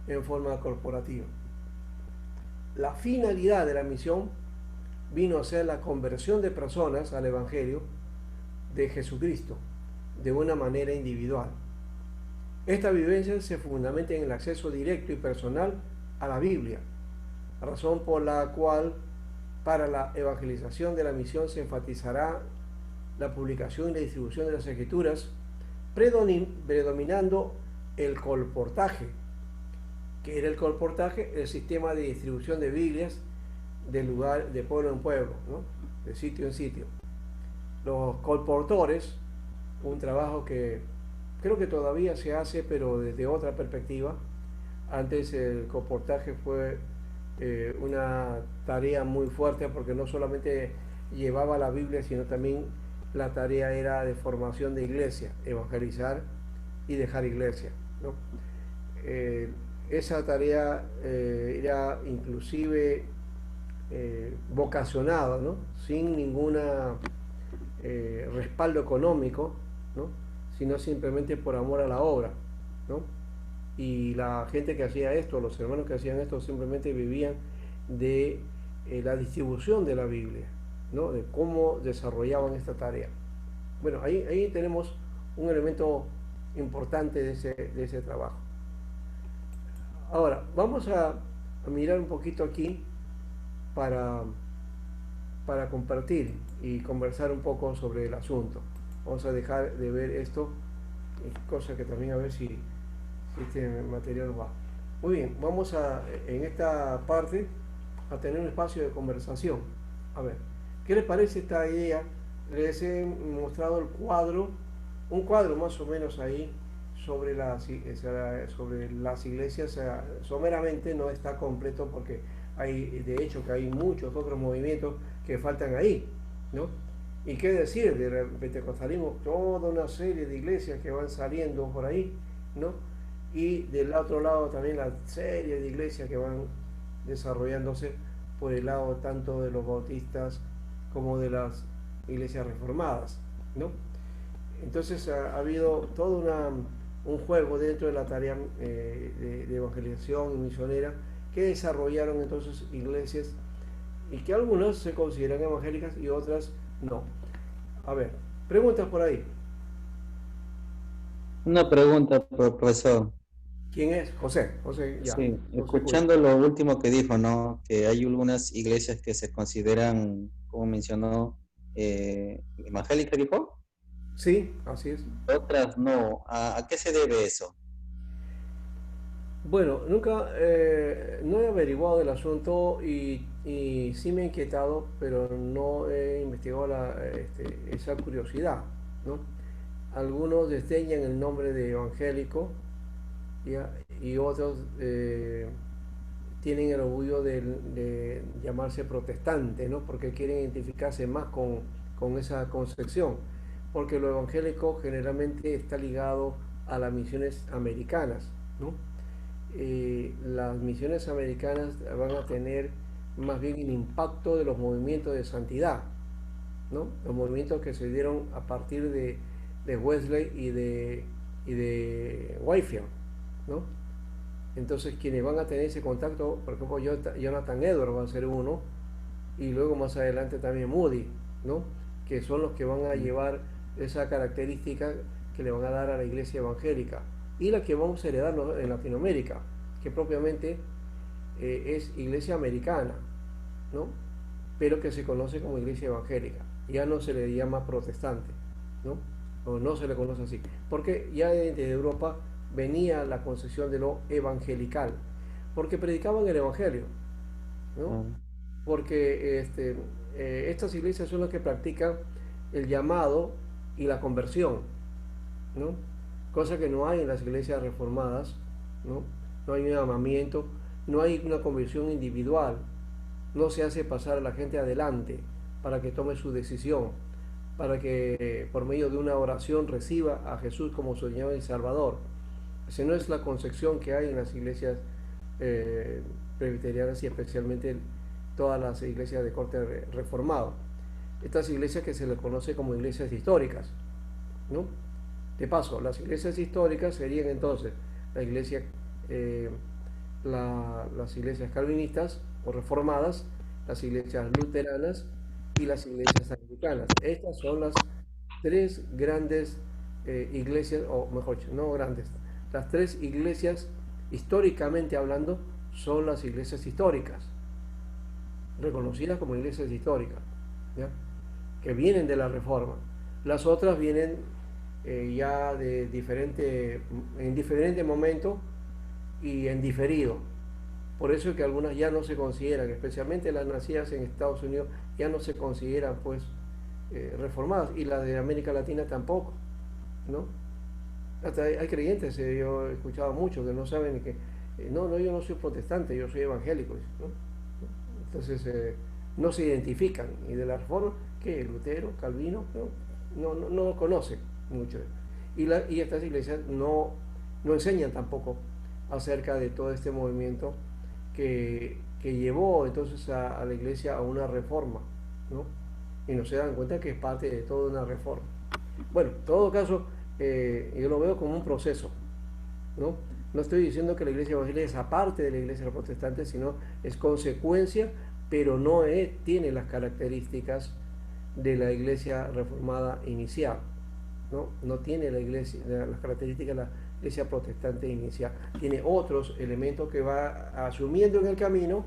[SPEAKER 1] en forma corporativa. La finalidad de la misión vino a ser la conversión de personas al Evangelio de Jesucristo de una manera individual. Esta vivencia se fundamenta en el acceso directo y personal a la Biblia, razón por la cual para la evangelización de la misión se enfatizará la publicación y la distribución de las Escrituras, predominando el colportaje. ¿Qué era el colportaje? El sistema de distribución de Biblias de lugar, de pueblo en pueblo, ¿no? De sitio en sitio. los colportores, un trabajo que creo que todavía se hace, pero desde otra perspectiva. Antes el colportaje fue una tarea muy fuerte porque no solamente llevaba la Biblia, sino también la tarea era de formación de iglesia, evangelizar y dejar iglesia, ¿no? Eh, esa tarea era inclusive vocacionada, ¿no? Sin ninguna respaldo económico, ¿no? Sino simplemente por amor a la obra, ¿no? Y la gente que hacía esto, los hermanos que hacían esto, simplemente vivían de la distribución de la Biblia, ¿no? De cómo desarrollaban esta tarea. Bueno, ahí tenemos un elemento importante de ese trabajo. Ahora, vamos a mirar un poquito aquí para, para compartir y conversar un poco sobre el asunto. Vamos a dejar de ver esto, cosa que también a ver si este material va. Muy bien, vamos a, en esta parte, a tener un espacio de conversación. A ver, ¿qué les parece esta idea? Les he mostrado el cuadro, un cuadro más o menos ahí sobre sobre las iglesias. Someramente no está completo porque hay, de hecho, que hay muchos otros movimientos que faltan ahí, ¿no? Y qué decir del pentecostalismo, toda una serie de iglesias que van saliendo por ahí, ¿no? Y del otro lado también la serie de iglesias que van desarrollándose por el lado tanto de los bautistas como de las iglesias reformadas, ¿no? Entonces ha habido todo un juego dentro de la tarea de evangelización y misionera que desarrollaron entonces iglesias y que algunas se consideran evangélicas y otras no. A ver, preguntas por ahí.
[SPEAKER 2] Una pregunta, profesor.
[SPEAKER 1] ¿Quién es? José. José, ya.
[SPEAKER 2] Sí,
[SPEAKER 1] José Cuyo.
[SPEAKER 2] escuchando lo último que dijo, ¿no? Que hay algunas iglesias que se consideran, como mencionó, evangélicas, dijo,
[SPEAKER 1] Sí, así es.
[SPEAKER 2] otras no. ¿A qué se debe eso?
[SPEAKER 1] Bueno, nunca, no he averiguado el asunto y sí me he inquietado, pero no he investigado esa curiosidad, ¿no? Algunos desdeñan el nombre de evangélico, ¿ya? Y otros tienen el orgullo de llamarse protestante, ¿no? Porque quieren identificarse más con esa concepción, porque lo evangélico generalmente está ligado a las misiones americanas, ¿no? Las misiones americanas van a tener más bien el impacto de los movimientos de santidad, ¿no? Los movimientos que se dieron a partir de Wesley y de Whitefield, ¿no? Entonces quienes van a tener ese contacto, por ejemplo Jonathan Edwards va a ser uno, y luego más adelante también Moody, ¿no? Que son los que van a llevar esa característica que le van a dar a la iglesia evangélica y la que vamos a heredar en Latinoamérica, que propiamente es iglesia americana, ¿no? Pero que se conoce como iglesia evangélica, ya no se le llama protestante, ¿no? O no se le conoce así, porque ya desde Europa venía la concepción de lo evangelical, porque predicaban el evangelio, ¿no? Porque estas iglesias son las que practican el llamado y la conversión, ¿no? Cosa que no hay en las iglesias reformadas, ¿no? No hay un llamamiento, no hay una conversión individual, no se hace pasar a la gente adelante para que tome su decisión, para que por medio de una oración reciba a Jesús como su Señor y Salvador. Esa no es la concepción que hay en las iglesias presbiterianas y especialmente todas las iglesias de corte reformado. Estas iglesias que se les conoce como iglesias históricas, ¿no? De paso, las iglesias históricas serían entonces la iglesia, las iglesias calvinistas o reformadas, las iglesias luteranas y las iglesias anglicanas. Estas son las tres grandes iglesias, o mejor dicho, no grandes, las tres iglesias históricamente hablando son las iglesias históricas, reconocidas como iglesias históricas, ¿ya? Que vienen de la Reforma. Las otras vienen ya de en diferente momento y en diferido. Por eso es que algunas ya no se consideran, especialmente las nacidas en Estados Unidos, ya no se consideran pues reformadas, y las de América Latina tampoco, ¿no? Hasta hay creyentes, yo he escuchado mucho que no saben que, no, no, yo no soy protestante, yo soy evangélico, ¿no? Entonces, no se identifican, y de la reforma, que Lutero, Calvino, no conocen mucho. Y estas iglesias no enseñan tampoco acerca de todo este movimiento que llevó entonces a la iglesia a una reforma, ¿no? Y no se dan cuenta que es parte de toda una reforma. Bueno, en todo caso, yo lo veo como un proceso, ¿no? No estoy diciendo que la iglesia evangélica es aparte de la iglesia protestante, sino es consecuencia, pero no tiene las características de la iglesia reformada inicial, ¿no? No tiene las características de la iglesia protestante inicial. Tiene otros elementos que va asumiendo en el camino,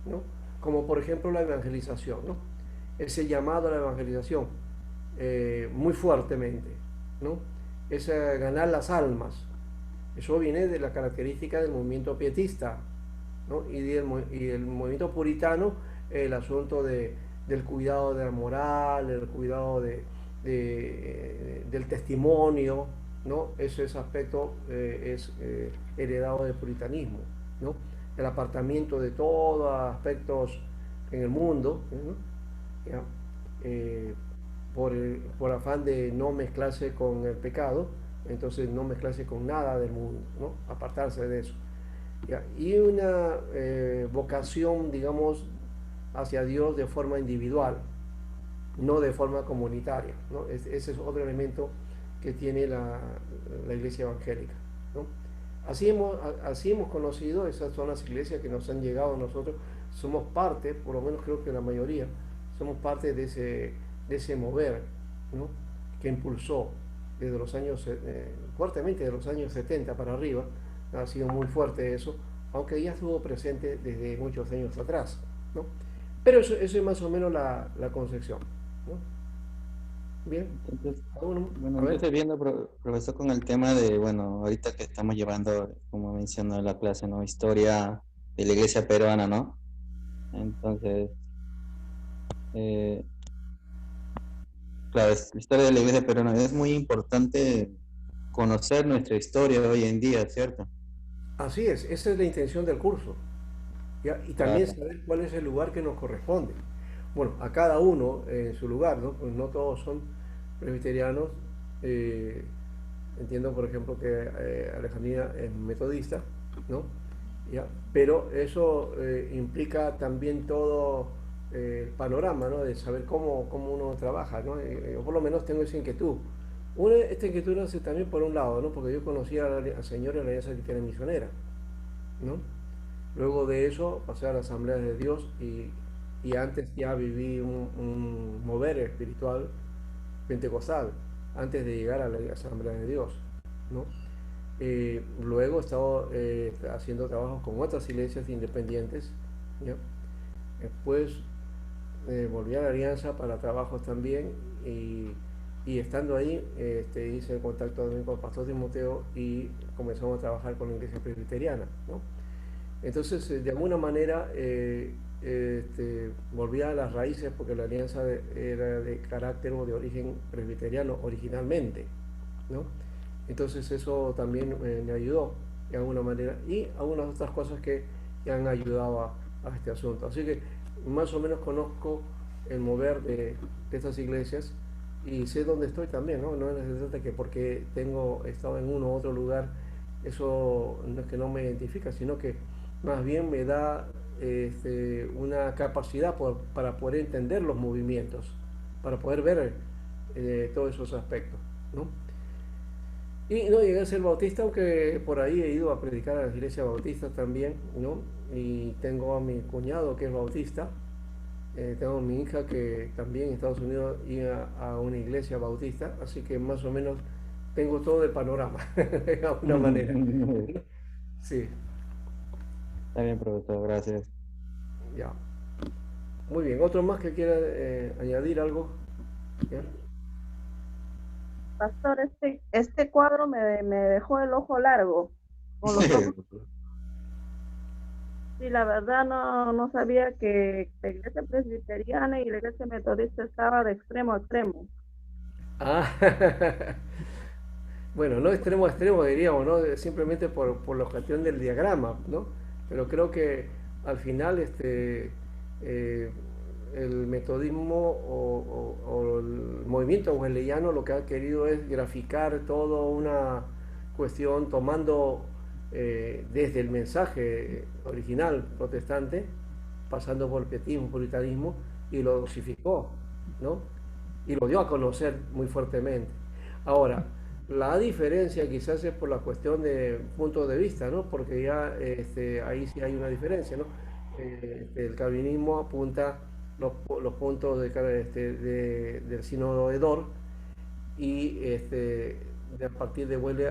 [SPEAKER 1] ¿no? Como por ejemplo la evangelización, ¿no? Ese llamado a la evangelización muy fuertemente, ¿no? Es ganar las almas. Eso viene de la característica del movimiento pietista, ¿no? Y el movimiento puritano, el asunto del cuidado de la moral, el cuidado del testimonio, ¿no? Ese aspecto es heredado del puritanismo, ¿no? El apartamiento de todos aspectos en el mundo, ¿no? ¿Ya? Eh, por afán de no mezclarse con el pecado, entonces no mezclarse con nada del mundo, ¿no? Apartarse de eso. ¿Ya? Y una vocación, digamos, hacia Dios de forma individual, no de forma comunitaria, ¿no? Ese es otro elemento que tiene la iglesia evangélica, ¿no? Así hemos conocido, esas son las iglesias que nos han llegado a nosotros, somos parte, por lo menos creo que la mayoría, somos parte de ese mover, ¿no? Que impulsó desde los años, fuertemente de los años 70 para arriba, ha sido muy fuerte eso, aunque ya estuvo presente desde muchos años atrás, ¿no? Pero eso es más o menos la concepción, ¿no? Bien.
[SPEAKER 2] Entonces,
[SPEAKER 1] Bueno,
[SPEAKER 2] bueno,
[SPEAKER 1] a ver.
[SPEAKER 2] entonces viendo, profesor, con el tema de, bueno, ahorita que estamos llevando, como mencionó en la clase, ¿no? Historia de la iglesia peruana, ¿no? Entonces, eh, claro, la historia de la iglesia peruana es muy importante conocer nuestra historia de hoy en día, ¿cierto?
[SPEAKER 1] Así es, esa es la intención del curso, ¿ya? Y también
[SPEAKER 2] Claro.
[SPEAKER 1] saber cuál es el lugar que nos corresponde. Bueno, a cada uno en su lugar, ¿no? Pues no todos son presbiterianos. eh, Entiendo, por ejemplo, que Alejandrina es metodista, ¿no? ¿Ya? Pero eso implica también todo el panorama, ¿no? De saber cómo uno trabaja, ¿no? Yo por lo menos tengo esa inquietud. Esta inquietud nace también por un lado, ¿no? Porque yo conocí al Señor en la Alianza Cristiana Misionera, ¿no? Luego de eso pasé a la Asamblea de Dios y antes ya viví un mover espiritual pentecostal, antes de llegar a la Asamblea de Dios, ¿no? Luego he estado haciendo trabajos con otras iglesias independientes, ¿ya? Después volví a la Alianza para trabajos también y estando ahí hice contacto también con el pastor Timoteo y comenzamos a trabajar con la iglesia presbiteriana, ¿no? Entonces, de alguna manera, volví a las raíces porque la alianza era de carácter o de origen presbiteriano originalmente, ¿no? Entonces eso también me ayudó de alguna manera y algunas otras cosas que han ayudado a este asunto. Así que más o menos conozco el mover de estas iglesias y sé dónde estoy también, ¿no? No es necesario que porque he estado en uno u otro lugar, eso no es que no me identifica, sino que más bien me da una capacidad para poder entender los movimientos, para poder ver todos esos aspectos, ¿no? Y no llegué a ser bautista, aunque por ahí he ido a predicar a las iglesias bautistas también, ¿no? Y tengo a mi cuñado que es bautista, tengo a mi hija que también en Estados Unidos iba a una iglesia bautista, así que más o menos tengo todo el panorama, de alguna manera. Sí,
[SPEAKER 2] Está bien, profesor, gracias.
[SPEAKER 1] ya. Muy bien, ¿otro más que quiera añadir algo? ¿Ya?
[SPEAKER 3] Pastor, este cuadro me dejó el ojo largo, con los ojos. Sí, la verdad no sabía que la iglesia presbiteriana y la iglesia metodista estaba de extremo a extremo.
[SPEAKER 1] Ah, bueno, no extremo a extremo diríamos, ¿no? Simplemente por la cuestión del diagrama, ¿no? Pero creo que al final eh, el metodismo o el movimiento wesleyano lo que ha querido es graficar toda una cuestión tomando desde el mensaje original protestante, pasando por el pietismo, puritanismo, y lo dosificó, ¿no? Y lo dio a conocer muy fuertemente. Ahora, la diferencia quizás es por la cuestión de punto de vista, ¿no? Porque ya ahí sí hay una diferencia, ¿no? El calvinismo apunta los puntos del sínodo de Dort y a partir de Wesley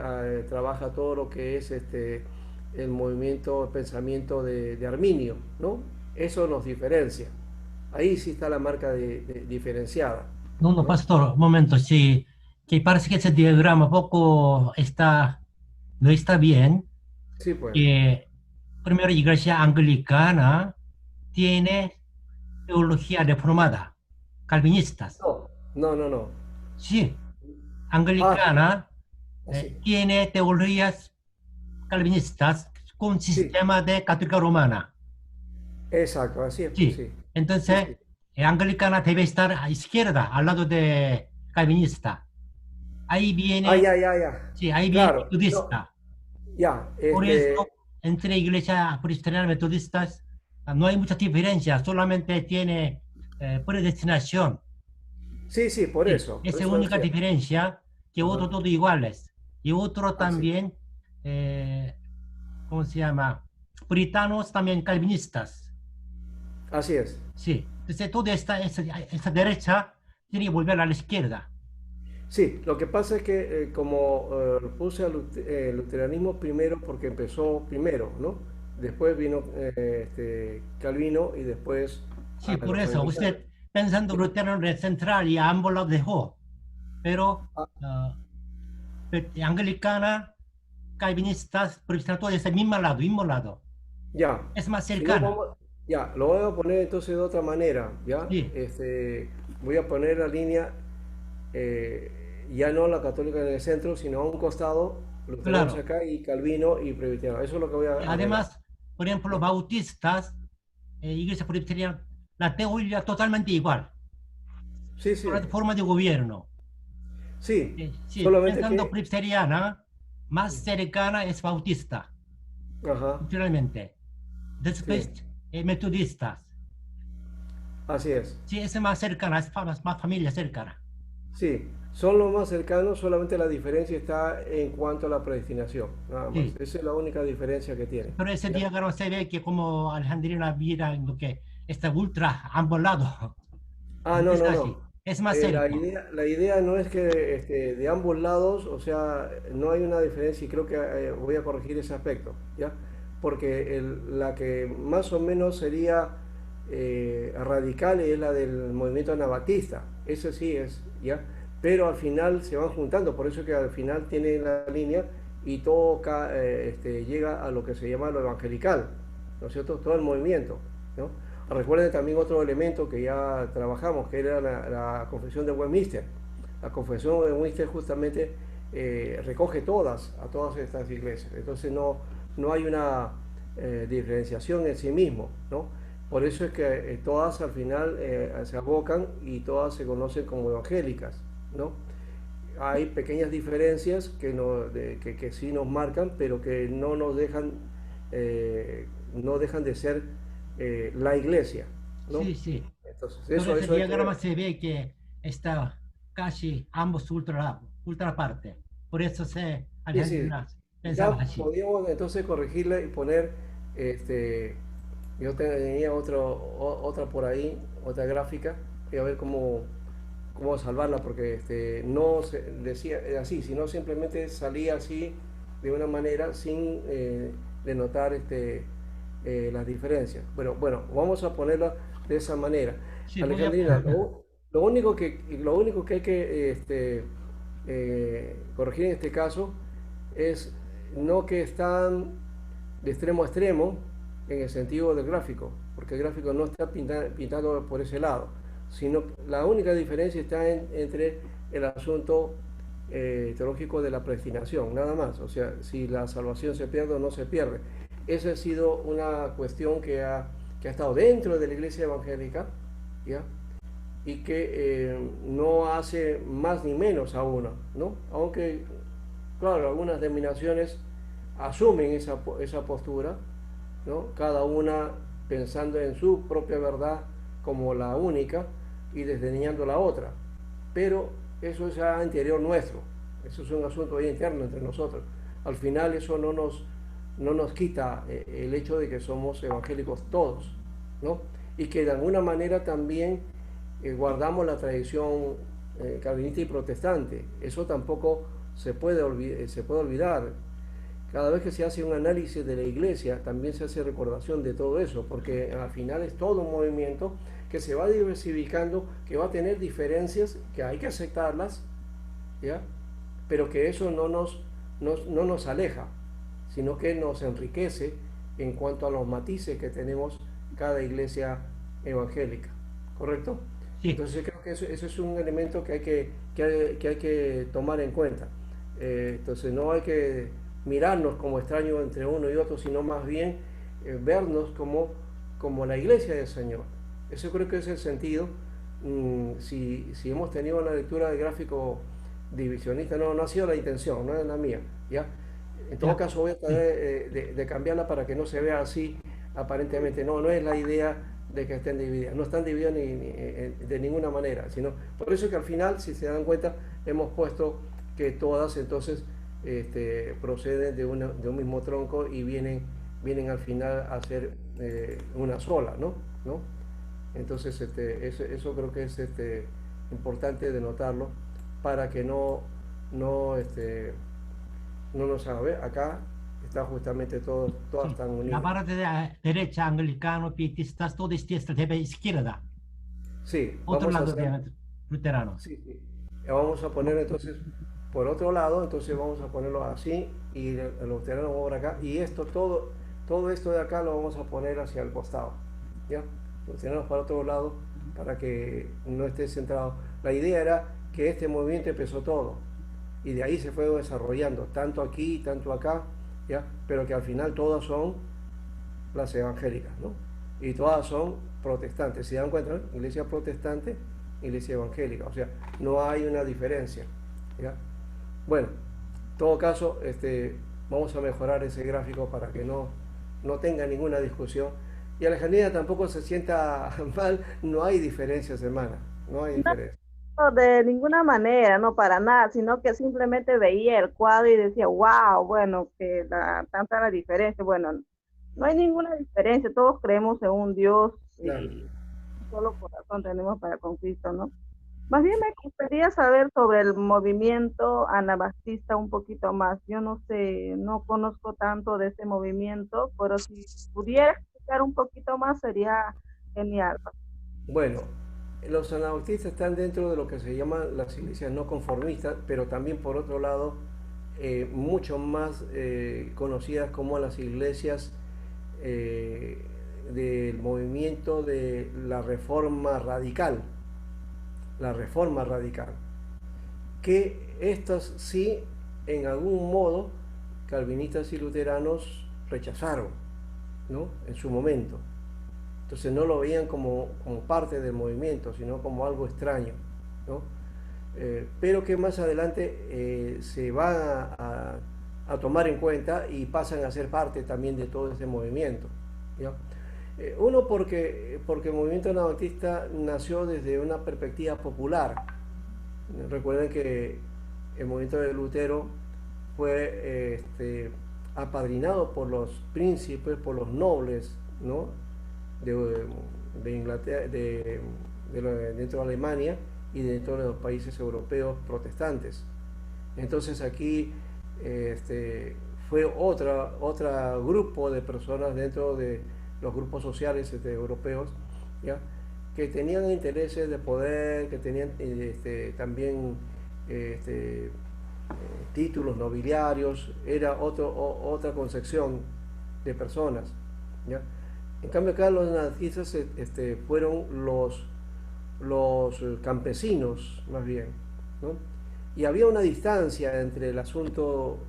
[SPEAKER 1] trabaja todo lo que es el movimiento, el pensamiento de Arminio, ¿no? Eso nos diferencia. Ahí sí está la marca diferenciada,
[SPEAKER 4] No, no,
[SPEAKER 1] ¿no?
[SPEAKER 4] pastor, un momento, sí, que parece que ese diagrama poco está, no está bien.
[SPEAKER 1] Sí, pues.
[SPEAKER 4] Que primero, iglesia anglicana tiene teología reformada, calvinistas.
[SPEAKER 1] No, no, no, no.
[SPEAKER 4] Sí,
[SPEAKER 1] Ah,
[SPEAKER 4] anglicana
[SPEAKER 1] así.
[SPEAKER 4] tiene teologías calvinistas con
[SPEAKER 1] Sí,
[SPEAKER 4] sistema de católica romana.
[SPEAKER 1] exacto, así es, pues
[SPEAKER 4] Sí,
[SPEAKER 1] sí. Sí,
[SPEAKER 4] entonces
[SPEAKER 1] sí.
[SPEAKER 4] anglicana debe estar a izquierda, al lado de calvinista. Ahí
[SPEAKER 1] Ah,
[SPEAKER 4] viene,
[SPEAKER 1] ya, ya, ya.
[SPEAKER 4] sí, ahí viene
[SPEAKER 1] Claro, no,
[SPEAKER 4] metodista.
[SPEAKER 1] ya,
[SPEAKER 4] Por eso, entre iglesia cristiana y metodistas no hay mucha diferencia, solamente tiene predestinación.
[SPEAKER 1] sí, sí,
[SPEAKER 4] Sí,
[SPEAKER 1] por
[SPEAKER 4] esa es la
[SPEAKER 1] eso
[SPEAKER 4] única
[SPEAKER 1] decía.
[SPEAKER 4] diferencia, que
[SPEAKER 1] Ajá,
[SPEAKER 4] otros todos iguales. Y otro
[SPEAKER 1] así,
[SPEAKER 4] también, ¿cómo se llama? Puritanos también calvinistas.
[SPEAKER 1] así es.
[SPEAKER 4] Sí, entonces toda esta derecha tiene que volver a la izquierda.
[SPEAKER 1] Sí, lo que pasa es que como puse al luteranismo primero porque empezó primero, ¿no? Después vino Calvino y después
[SPEAKER 4] Sí,
[SPEAKER 1] a
[SPEAKER 4] por
[SPEAKER 1] los
[SPEAKER 4] eso,
[SPEAKER 1] anglicanos.
[SPEAKER 4] usted pensando luterano de central y a ambos los dejó, pero
[SPEAKER 1] Ah,
[SPEAKER 4] anglicana, calvinistas, protestantes, todo ese mismo lado.
[SPEAKER 1] ya,
[SPEAKER 4] Es más
[SPEAKER 1] si no
[SPEAKER 4] cercana.
[SPEAKER 1] vamos, ya, lo voy a poner entonces de otra manera, ¿ya?
[SPEAKER 4] Sí,
[SPEAKER 1] Voy a poner la línea, ya no la católica en el centro, sino a un costado, luteranos
[SPEAKER 4] claro.
[SPEAKER 1] acá y Calvino y presbiteriano. Eso es lo que voy a arreglar.
[SPEAKER 4] Además, por ejemplo, los
[SPEAKER 1] ¿Ya?
[SPEAKER 4] bautistas, iglesia presbiteriana, la teoría totalmente igual,
[SPEAKER 1] Sí,
[SPEAKER 4] por
[SPEAKER 1] sí,
[SPEAKER 4] la forma de gobierno.
[SPEAKER 1] sí,
[SPEAKER 4] Sí,
[SPEAKER 1] solamente
[SPEAKER 4] pensando
[SPEAKER 1] que,
[SPEAKER 4] presbiteriana, más cercana es bautista,
[SPEAKER 1] ajá,
[SPEAKER 4] naturalmente.
[SPEAKER 1] sí,
[SPEAKER 4] Después, metodistas.
[SPEAKER 1] así es.
[SPEAKER 4] Sí, es más cercana, es más familia cercana.
[SPEAKER 1] Sí, son los más cercanos, solamente la diferencia está en cuanto a la predestinación, nada más.
[SPEAKER 4] Sí,
[SPEAKER 1] Esa es la única diferencia que tiene.
[SPEAKER 4] pero ese
[SPEAKER 1] ¿Ya?
[SPEAKER 4] diagrama se ve que como Alejandrina mira lo que está ultra a ambos lados.
[SPEAKER 1] Ah,
[SPEAKER 4] No
[SPEAKER 1] no,
[SPEAKER 4] es
[SPEAKER 1] no,
[SPEAKER 4] así,
[SPEAKER 1] no.
[SPEAKER 4] es más cerca.
[SPEAKER 1] La idea no es que de ambos lados, o sea, no hay una diferencia y creo que voy a corregir ese aspecto, ¿ya? Porque la que más o menos sería radical es la del movimiento anabatista, ese sí es, ¿ya? Pero al final se van juntando, por eso que al final tiene la línea y todo llega a lo que se llama lo evangelical, ¿no es cierto? Todo el movimiento, ¿no? Recuerden también otro elemento que ya trabajamos, que era la Confesión de Westminster. La Confesión de Westminster justamente recoge a todas estas iglesias. Entonces no hay una diferenciación en sí mismo, ¿no? Por eso es que todas al final se abocan y todas se conocen como evangélicas, ¿no? Hay pequeñas diferencias que sí nos marcan, pero que no nos dejan, no dejan de ser la iglesia, ¿no?
[SPEAKER 4] Sí, sí.
[SPEAKER 1] Entonces,
[SPEAKER 4] Pero ese
[SPEAKER 1] eso hay
[SPEAKER 4] diagrama
[SPEAKER 1] que...
[SPEAKER 4] se ve que está casi ambos ultra parte. Por eso se
[SPEAKER 1] Sí, sí.
[SPEAKER 4] Alejandra pensaba
[SPEAKER 1] Ya
[SPEAKER 4] así.
[SPEAKER 1] podíamos entonces corregirle y poner, este, yo tenía otra por ahí, otra gráfica, y a ver cómo salvarla, porque no se decía así, sino simplemente salía así de una manera sin denotar las diferencias. Bueno, vamos a ponerla de esa manera.
[SPEAKER 4] Sí, voy a...
[SPEAKER 1] Alejandrina, lo único que hay que corregir en este caso es no que están de extremo a extremo, en el sentido del gráfico, porque el gráfico no está pintado por ese lado, sino la única diferencia está entre el asunto teológico de la predestinación, nada más. O sea, si la salvación se pierde o no se pierde. Esa ha sido una cuestión que ha estado dentro de la iglesia evangélica, ¿ya? Y que no hace más ni menos a uno, ¿no? Aunque, claro, algunas denominaciones asumen esa postura, ¿no? Cada una pensando en su propia verdad como la única y desdeñando la otra. Pero eso es ya interior nuestro, eso es un asunto ahí interno entre nosotros. Al final eso no nos quita el hecho de que somos evangélicos todos, ¿no? Y que de alguna manera también guardamos la tradición calvinista y protestante. Eso tampoco se puede olvidar. Cada vez que se hace un análisis de la iglesia, también se hace recordación de todo eso, porque al final es todo un movimiento que se va diversificando, que va a tener diferencias, que hay que aceptarlas, ¿ya? Pero que eso no nos aleja, sino que nos enriquece en cuanto a los matices que tenemos cada iglesia evangélica, ¿correcto?
[SPEAKER 4] Sí.
[SPEAKER 1] Entonces creo que eso es un elemento que hay que tomar en cuenta. Entonces no hay que mirarnos como extraños entre uno y otro, sino más bien vernos como la iglesia del Señor. Eso creo que es el sentido. Si hemos tenido una lectura de gráfico divisionista, no ha sido la intención, no es la mía, ¿ya? En todo caso voy a tratar de cambiarla para que no se vea así aparentemente. No es la idea de que estén divididas, no están divididas de ninguna manera, sino por eso que al final, si se dan cuenta, hemos puesto que todas entonces proceden de un mismo tronco y vienen al final a ser una sola, ¿no? Entonces eso creo que es importante denotarlo para que no nos haga ver. Acá está justamente todas están unidas.
[SPEAKER 4] La parte derecha, anglicano, pietistas, todo está de izquierda.
[SPEAKER 1] Sí,
[SPEAKER 4] Otro lado de luterano.
[SPEAKER 1] Sí. Vamos a poner entonces por otro lado, entonces vamos a ponerlo así y el luterano va por acá y todo esto de acá lo vamos a poner hacia el costado, ¿ya? Lo tenemos para otro lado para que no esté centrado. La idea era que este movimiento empezó todo y de ahí se fue desarrollando, tanto aquí, tanto acá, ¿ya? Pero que al final todas son las evangélicas, ¿no? Y todas son protestantes. Si dan cuenta, ¿no? Iglesia protestante, iglesia evangélica, o sea, no hay una diferencia, ¿ya? Bueno, en todo caso, vamos a mejorar ese gráfico para que no tenga ninguna discusión. Y Alejandrina tampoco se sienta mal, no hay diferencias, hermana, no hay diferencia.
[SPEAKER 3] No, de ninguna manera, no para nada, sino que simplemente veía el cuadro y decía, wow, bueno, que tanta la diferencia. Bueno, no hay ninguna diferencia, todos creemos en un Dios
[SPEAKER 1] Claro.
[SPEAKER 3] y solo corazón tenemos para con Cristo, ¿no? Más bien me gustaría saber sobre el movimiento anabaptista un poquito más. Yo no sé, no conozco tanto de ese movimiento, pero si pudiera explicar un poquito más sería genial.
[SPEAKER 1] Bueno, los anabaptistas están dentro de lo que se llaman las iglesias no conformistas, pero también por otro lado, mucho más conocidas como las iglesias del movimiento de la reforma radical. La reforma radical, que estas sí, en algún modo, calvinistas y luteranos rechazaron, ¿no? En su momento. Entonces no lo veían como parte del movimiento, sino como algo extraño, ¿no? Pero que más adelante se van a tomar en cuenta y pasan a ser parte también de todo ese movimiento, ¿ya? Uno porque el movimiento anabaptista nació desde una perspectiva popular. Recuerden que el movimiento de Lutero fue apadrinado por los príncipes, por los nobles, ¿no? de Inglaterra, dentro de Alemania y dentro de los países europeos protestantes. Entonces aquí fue otro grupo de personas dentro de los grupos sociales europeos, ¿ya? Que tenían intereses de poder, que tenían también títulos nobiliarios, era otra concepción de personas. ¿ya? En cambio acá los anarquistas fueron los campesinos, más bien, ¿no? Y había una distancia entre el asunto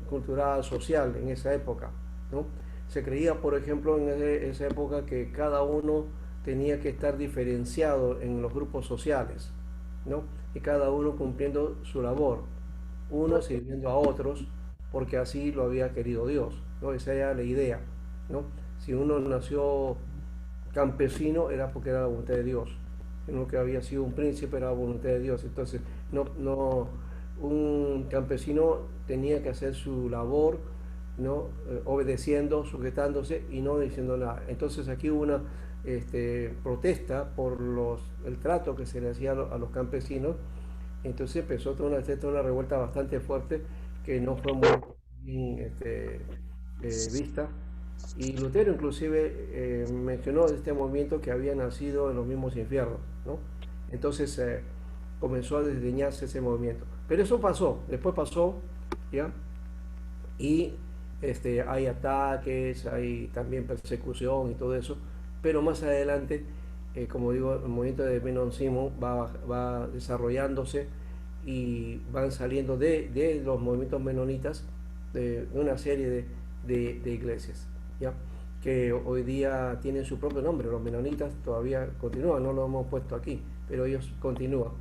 [SPEAKER 1] cultural, social en esa época, ¿no? Se creía, por ejemplo, en esa época que cada uno tenía que estar diferenciado en los grupos sociales, ¿no? Y cada uno cumpliendo su labor, unos sirviendo a otros, porque así lo había querido Dios, ¿no? Esa era la idea, ¿no? Si uno nació campesino era porque era la voluntad de Dios, uno que había sido un príncipe era la voluntad de Dios, entonces un campesino tenía que hacer su labor, ¿no? Obedeciendo, sujetándose y no diciendo nada. Entonces aquí hubo una protesta por el trato que se le hacía a los campesinos. Entonces empezó toda una revuelta bastante fuerte que no fue muy bien vista. Y Lutero inclusive mencionó de este movimiento que había nacido en los mismos infiernos, ¿no? Entonces comenzó a desdeñarse ese movimiento. Pero eso pasó, después pasó, ¿ya? Y hay ataques, hay también persecución y todo eso, pero más adelante, como digo, el movimiento de Menno Simons va desarrollándose y van saliendo de los movimientos menonitas de una serie de iglesias, ¿ya? Que hoy día tienen su propio nombre. Los menonitas todavía continúan, no lo hemos puesto aquí, pero ellos continúan.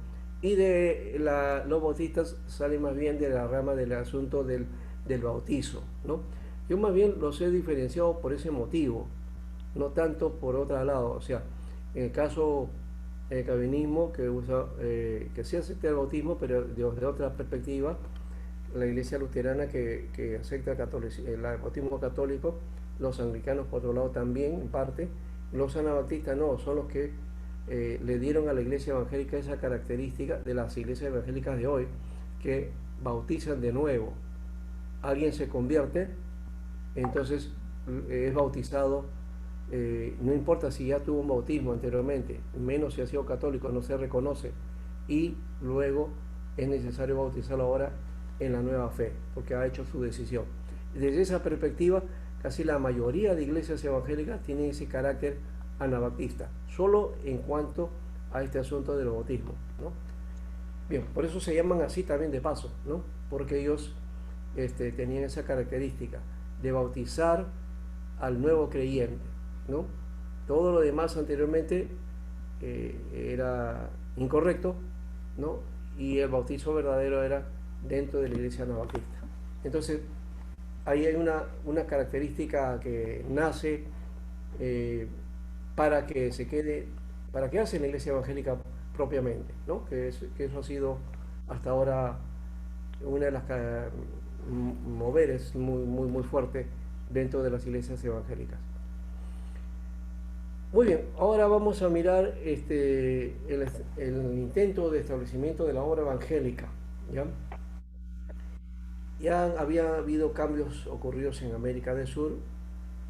[SPEAKER 1] Y los bautistas salen más bien de la rama del asunto del bautizo, ¿no? Yo más bien los he diferenciado por ese motivo, no tanto por otro lado. O sea, en el caso del calvinismo, que sí acepta el bautismo, pero desde otra perspectiva, la iglesia luterana que acepta el bautismo católico, los anglicanos por otro lado también, en parte, los anabaptistas no, son los que le dieron a la iglesia evangélica esa característica de las iglesias evangélicas de hoy, que bautizan de nuevo. Alguien se convierte, entonces es bautizado, no importa si ya tuvo un bautismo anteriormente, menos si ha sido católico, no se reconoce, y luego es necesario bautizarlo ahora en la nueva fe, porque ha hecho su decisión. Desde esa perspectiva, casi la mayoría de iglesias evangélicas tienen ese carácter anabaptista, solo en cuanto a este asunto del bautismo, ¿no? Bien, por eso se llaman así también de paso, ¿no? Porque ellos tenían esa característica de bautizar al nuevo creyente, ¿no? Todo lo demás anteriormente era incorrecto, ¿no? Y el bautizo verdadero era dentro de la iglesia anabaptista. Entonces, ahí hay una característica que nace para que se quede, para quedarse en la iglesia evangélica propiamente, ¿no? Que eso ha sido hasta ahora una de las moveres muy fuerte dentro de las iglesias evangélicas. Muy bien, ahora vamos a mirar el intento de establecimiento de la obra evangélica, ¿ya? Ya había habido cambios ocurridos en América del Sur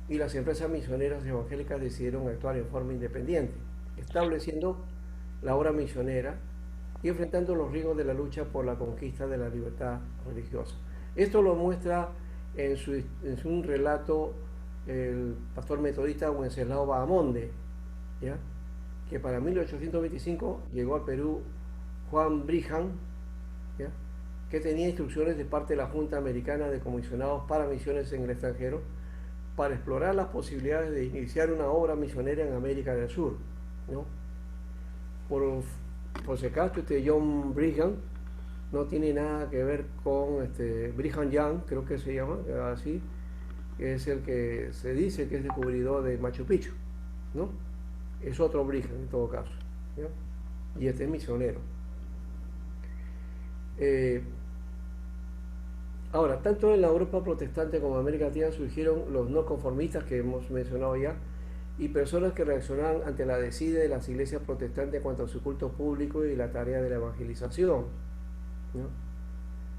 [SPEAKER 1] y las empresas misioneras evangélicas decidieron actuar en forma independiente, estableciendo la obra misionera y enfrentando los riesgos de la lucha por la conquista de la libertad religiosa. Esto lo muestra en un relato el pastor metodista Wenceslao Bahamonde, ¿ya? Que para 1825 llegó al Perú Juan Brigham, ¿ya? Que tenía instrucciones de parte de la Junta Americana de Comisionados para Misiones en el extranjero para explorar las posibilidades de iniciar una obra misionera en América del Sur, ¿no? Por si acaso, John Brigham no tiene nada que ver con Brigham Young, creo que se llama así, que es el que se dice que es descubridor de Machu Picchu, ¿no? Es otro Brigham en todo caso, ¿ya? Y es misionero. Ahora, tanto en la Europa protestante como en América Latina surgieron los no conformistas que hemos mencionado ya, y personas que reaccionaban ante la desidia de las iglesias protestantes en cuanto a su culto público y la tarea de la evangelización, ¿no?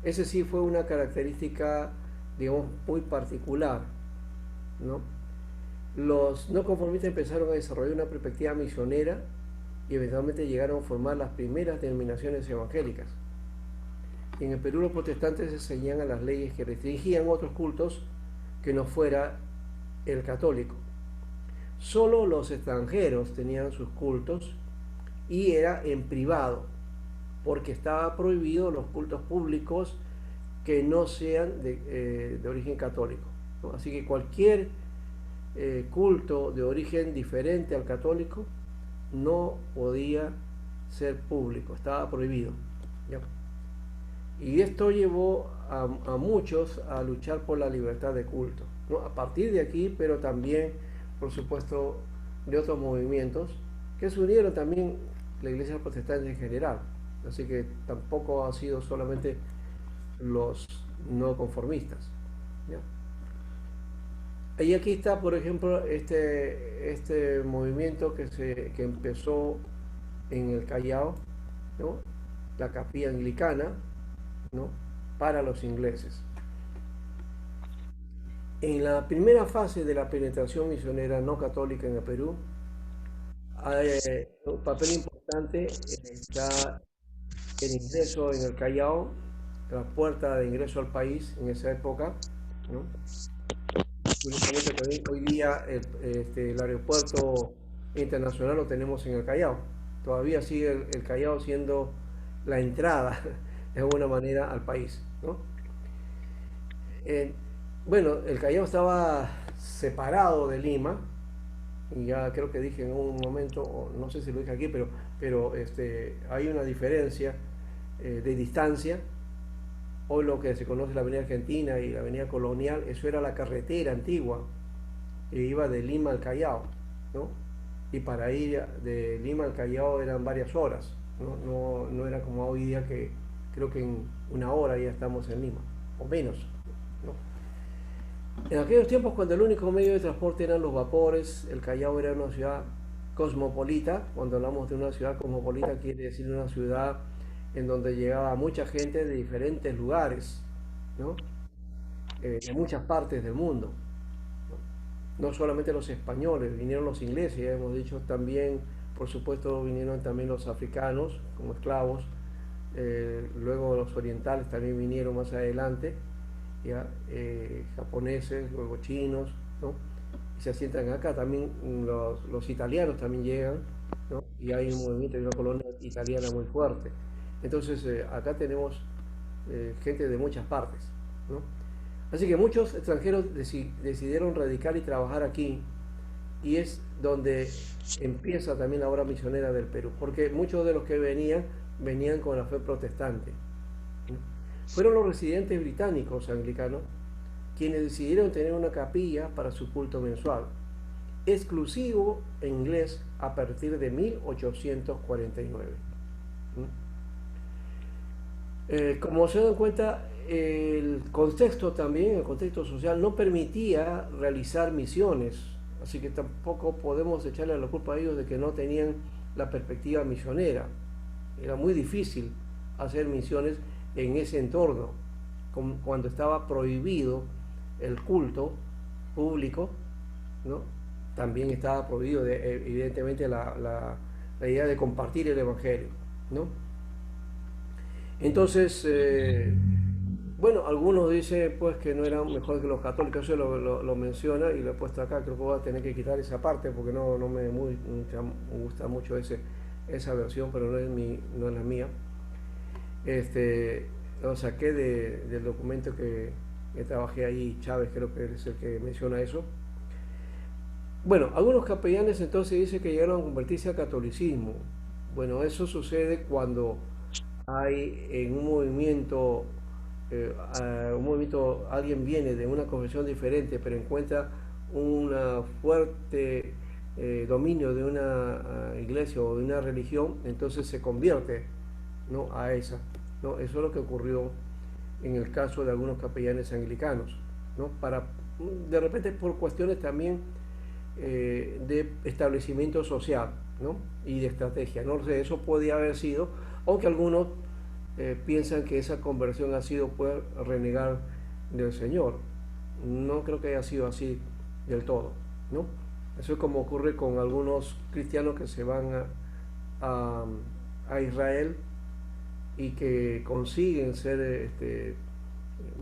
[SPEAKER 1] Ese sí fue una característica, digamos, muy particular, ¿no? Los no conformistas empezaron a desarrollar una perspectiva misionera y eventualmente llegaron a formar las primeras denominaciones evangélicas. En el Perú los protestantes se ceñían a las leyes que restringían otros cultos que no fuera el católico, Solo los extranjeros tenían sus cultos y era en privado, porque estaba prohibido los cultos públicos que no sean de origen católico, ¿no? Así que cualquier culto de origen diferente al católico no podía ser público, estaba prohibido, ¿ya? Y esto llevó a muchos a luchar por la libertad de culto, ¿no? A partir de aquí, pero también, por supuesto, de otros movimientos que se unieron también la iglesia protestante en general. Así que tampoco ha sido solamente los no conformistas, ¿ya? Y aquí está, por ejemplo, este movimiento que empezó en el Callao, ¿no? La capilla anglicana, ¿no? Para los ingleses. En la primera fase de la penetración misionera no católica en el Perú, hay un papel importante está el ingreso en el Callao, la puerta de ingreso al país en esa época, ¿no? Curiosamente también hoy día el aeropuerto internacional lo tenemos en el Callao. Todavía sigue el Callao siendo la entrada de alguna manera al país, ¿no? Eh, bueno, el Callao estaba separado de Lima, y ya creo que dije en un momento, o no sé si lo dije aquí, pero hay una diferencia de distancia. Hoy lo que se conoce la Avenida Argentina y la Avenida Colonial, eso era la carretera antigua que iba de Lima al Callao, ¿no? Y para ir de Lima al Callao eran varias horas, ¿no? No era como hoy día que creo que en una hora ya estamos en Lima, o menos, ¿no? En aquellos tiempos, cuando el único medio de transporte eran los vapores, el Callao era una ciudad cosmopolita. Cuando hablamos de una ciudad cosmopolita, quiere decir una ciudad en donde llegaba mucha gente de diferentes lugares, ¿no? De muchas partes del mundo, ¿no? No solamente los españoles, vinieron los ingleses, ya hemos dicho también, por supuesto, vinieron también los africanos como esclavos, luego los orientales también vinieron más adelante, ¿ya? Japoneses, luego chinos, ¿no? Y se asientan acá, también los italianos también llegan, ¿no? Y hay un movimiento de una colonia italiana muy fuerte. Entonces acá tenemos gente de muchas partes, ¿no? Así que muchos extranjeros decidieron radicar y trabajar aquí, y es donde empieza también la obra misionera del Perú, porque muchos de los que venían con la fe protestante, ¿no? Fueron los residentes británicos anglicanos quienes decidieron tener una capilla para su culto mensual, exclusivo en inglés a partir de 1849. Como se dan cuenta, el contexto también, el contexto social, no permitía realizar misiones, así que tampoco podemos echarle la culpa a ellos de que no tenían la perspectiva misionera. Era muy difícil hacer misiones en ese entorno, cuando estaba prohibido el culto público, ¿no? También estaba prohibido evidentemente la idea de compartir el evangelio, ¿no? Entonces, bueno, algunos dicen pues que no eran mejor que los católicos, eso lo menciona y lo he puesto acá. Creo que voy a tener que quitar esa parte porque no me gusta mucho esa versión, pero no es la mía. Lo saqué del documento que trabajé ahí, Chávez creo que es el que menciona eso. Bueno, algunos capellanes entonces dicen que llegaron a convertirse al catolicismo. Bueno, eso sucede cuando hay en un movimiento, alguien viene de una confesión diferente, pero encuentra un fuerte dominio de una iglesia o de una religión, entonces se convierte, ¿no?, a esa, ¿no? Eso es lo que ocurrió en el caso de algunos capellanes anglicanos, ¿no? De repente por cuestiones también de establecimiento social, ¿no?, y de estrategia. No sé, eso podía haber sido, aunque algunos piensan que esa conversión ha sido por renegar del Señor. No creo que haya sido así del todo, ¿no? Eso es como ocurre con algunos cristianos que se van a Israel y que consiguen ser,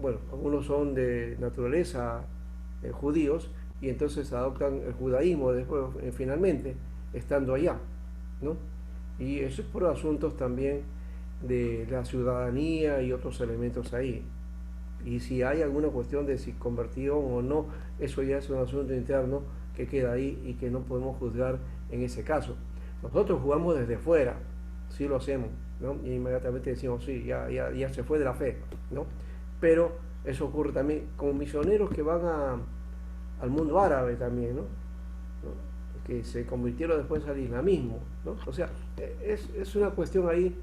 [SPEAKER 1] bueno, algunos son de naturaleza judíos y entonces adoptan el judaísmo después, finalmente, estando allá, ¿no? Y eso es por asuntos también de la ciudadanía y otros elementos ahí. Y si hay alguna cuestión de si convertieron o no, eso ya es un asunto interno que queda ahí y que no podemos juzgar en ese caso. Nosotros jugamos desde fuera, sí lo hacemos, ¿no? Y inmediatamente decimos, sí, ya se fue de la fe, ¿no? Pero eso ocurre también con misioneros que van al mundo árabe también, ¿no? Que se convirtieron después al islamismo, ¿no? O sea, es una cuestión ahí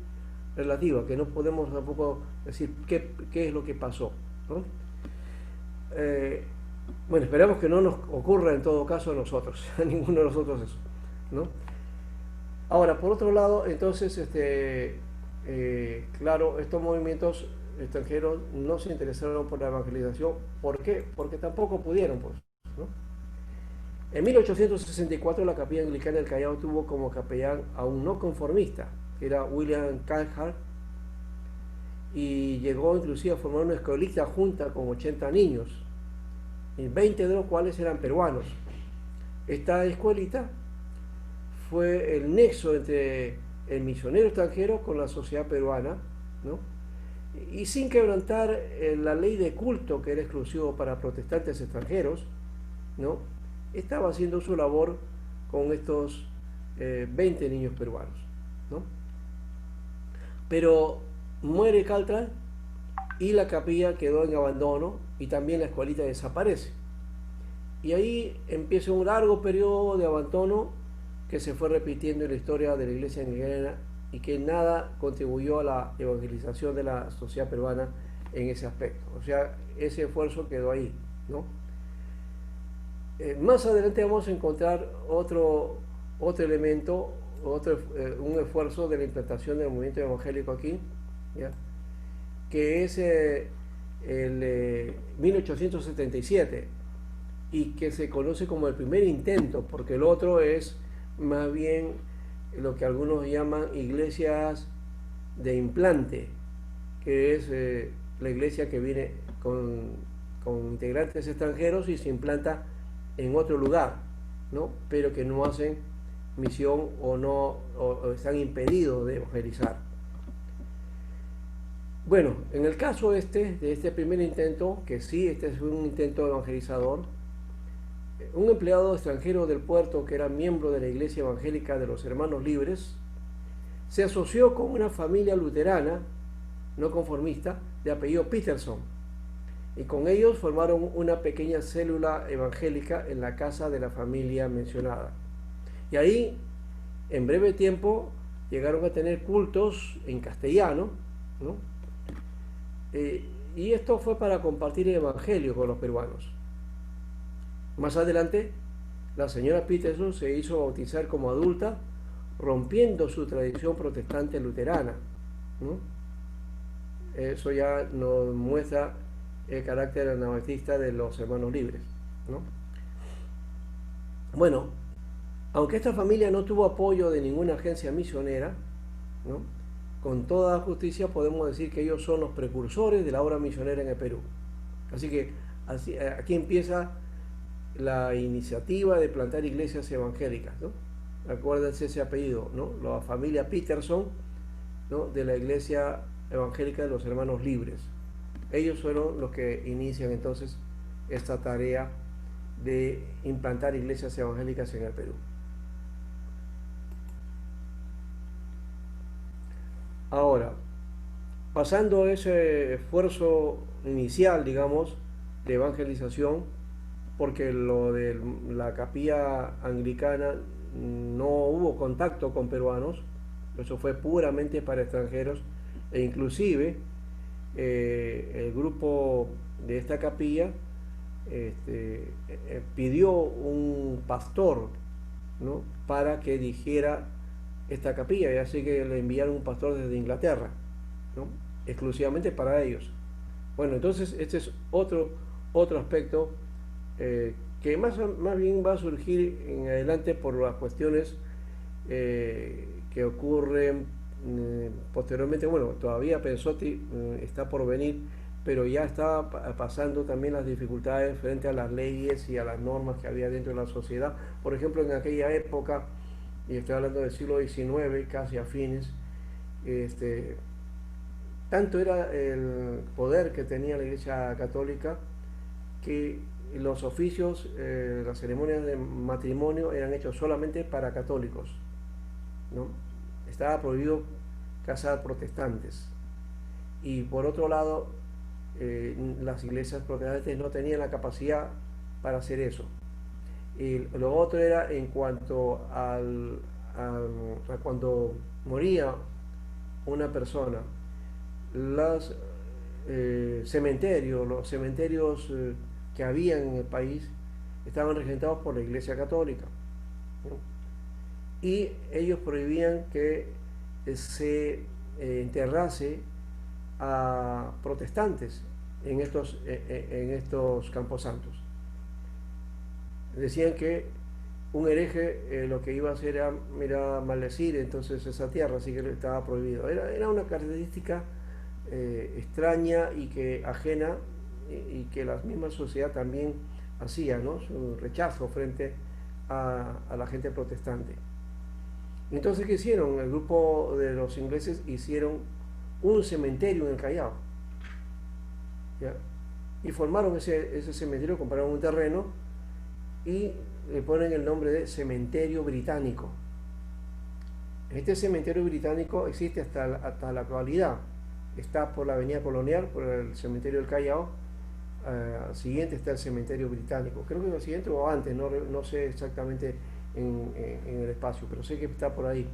[SPEAKER 1] relativa, que no podemos tampoco decir qué es lo que pasó, ¿no? Bueno, esperamos que no nos ocurra en todo caso a nosotros, a ninguno de nosotros eso, ¿no? Ahora, por otro lado, entonces, claro, estos movimientos extranjeros no se interesaron por la evangelización. ¿Por qué? Porque tampoco pudieron, pues, ¿no? En 1864 la Capilla Anglicana del Callao tuvo como capellán a un no conformista, que era William Cathcart, y llegó inclusive a formar una escuelita junta con 80 niños, y 20 de los cuales eran peruanos. Esta escuelita fue el nexo entre el misionero extranjero con la sociedad peruana, ¿no? Y sin quebrantar la ley de culto, que era exclusivo para protestantes extranjeros, ¿no? Estaba haciendo su labor con estos 20 niños peruanos, ¿no? Pero muere Caltral y la capilla quedó en abandono y también la escuelita desaparece. Y ahí empieza un largo periodo de abandono que se fue repitiendo en la historia de la iglesia anglicana y que nada contribuyó a la evangelización de la sociedad peruana en ese aspecto. O sea, ese esfuerzo quedó ahí, ¿no? Más adelante vamos a encontrar otro elemento, un esfuerzo de la implantación del movimiento evangélico aquí, ¿ya? Que es el 1877 y que se conoce como el primer intento, porque el otro es más bien lo que algunos llaman iglesias de implante, que es la iglesia que viene con integrantes extranjeros y se implanta en otro lugar, ¿no? Pero que no hacen misión o están impedidos de evangelizar. Bueno, en el caso de este primer intento, que sí, este es un intento evangelizador, un empleado extranjero del puerto que era miembro de la Iglesia Evangélica de los Hermanos Libres se asoció con una familia luterana no conformista de apellido Peterson, y con ellos formaron una pequeña célula evangélica en la casa de la familia mencionada. Y ahí, en breve tiempo, llegaron a tener cultos en castellano, ¿no? Y esto fue para compartir el evangelio con los peruanos. Más adelante, la señora Peterson se hizo bautizar como adulta, rompiendo su tradición protestante luterana, ¿no? Eso ya nos muestra el carácter anabaptista de los hermanos libres, ¿no? Bueno, aunque esta familia no tuvo apoyo de ninguna agencia misionera, ¿no? Con toda justicia podemos decir que ellos son los precursores de la obra misionera en el Perú. Así que aquí empieza la iniciativa de plantar iglesias evangélicas, ¿no? Acuérdense ese apellido, ¿no? La familia Peterson, ¿no? De la Iglesia Evangélica de los Hermanos Libres. Ellos fueron los que inician entonces esta tarea de implantar iglesias evangélicas en el Perú. Ahora, pasando ese esfuerzo inicial, digamos, de evangelización, porque lo de la capilla anglicana no hubo contacto con peruanos, eso fue puramente para extranjeros, e inclusive el grupo de esta capilla pidió un pastor, ¿no? Para que dirigiera esta capilla, y así que le enviaron un pastor desde Inglaterra, ¿no? Exclusivamente para ellos. Bueno, entonces este es otro aspecto que más bien va a surgir en adelante por las cuestiones que ocurren posteriormente. Bueno, todavía Pensotti está por venir, pero ya estaba pasando también las dificultades frente a las leyes y a las normas que había dentro de la sociedad. Por ejemplo, en aquella época, y estoy hablando del siglo XIX, casi a fines, tanto era el poder que tenía la Iglesia Católica que los oficios, las ceremonias de matrimonio eran hechos solamente para católicos, ¿no? Estaba prohibido casar protestantes. Y por otro lado, las iglesias protestantes no tenían la capacidad para hacer eso. Y lo otro era en cuanto a cuando moría una persona, los cementerios que había en el país estaban regentados por la Iglesia Católica, ¿no? Y ellos prohibían que se enterrase a protestantes en estos camposantos. Decían que un hereje lo que iba a hacer era maldecir entonces esa tierra, así que estaba prohibido. Era una característica extraña y que ajena, y que la misma sociedad también hacía, ¿no? Su rechazo frente a la gente protestante. Entonces, ¿qué hicieron? El grupo de los ingleses hicieron un cementerio en el Callao, ¿ya? Y formaron ese cementerio, compraron un terreno y le ponen el nombre de Cementerio Británico. Este cementerio británico existe hasta la actualidad. Está por la Avenida Colonial, por el cementerio del Callao. Siguiente está el cementerio británico. Creo que lo siguiente o antes, no sé exactamente en el espacio, pero sé que está por ahí.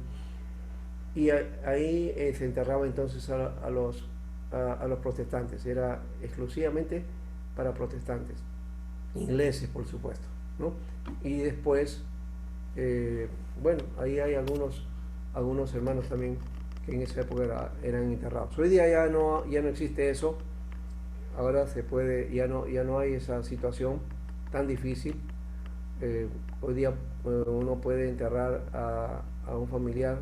[SPEAKER 1] Y ahí se enterraba entonces a los protestantes. Era exclusivamente para protestantes, ingleses por supuesto, ¿no? Y después, bueno, ahí hay algunos hermanos también que en esa época eran enterrados. Hoy día ya no existe eso. Ahora ya no hay esa situación tan difícil. Hoy día uno puede enterrar a un familiar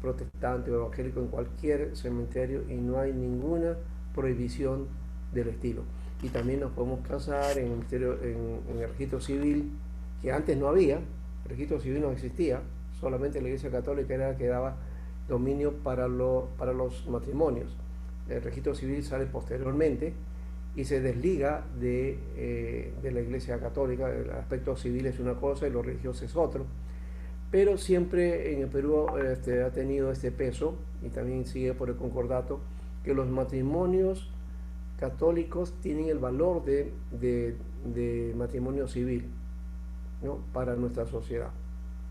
[SPEAKER 1] protestante o evangélico en cualquier cementerio y no hay ninguna prohibición del estilo. Y también nos podemos casar en el registro civil, que antes no había. El registro civil no existía, solamente la Iglesia Católica era la que daba dominio para los matrimonios. El registro civil sale posteriormente y se desliga de la Iglesia Católica. El aspecto civil es una cosa y lo religioso es otro, pero siempre en el Perú ha tenido este peso, y también sigue por el concordato, que los matrimonios católicos tienen el valor de matrimonio civil, ¿no? Para nuestra sociedad,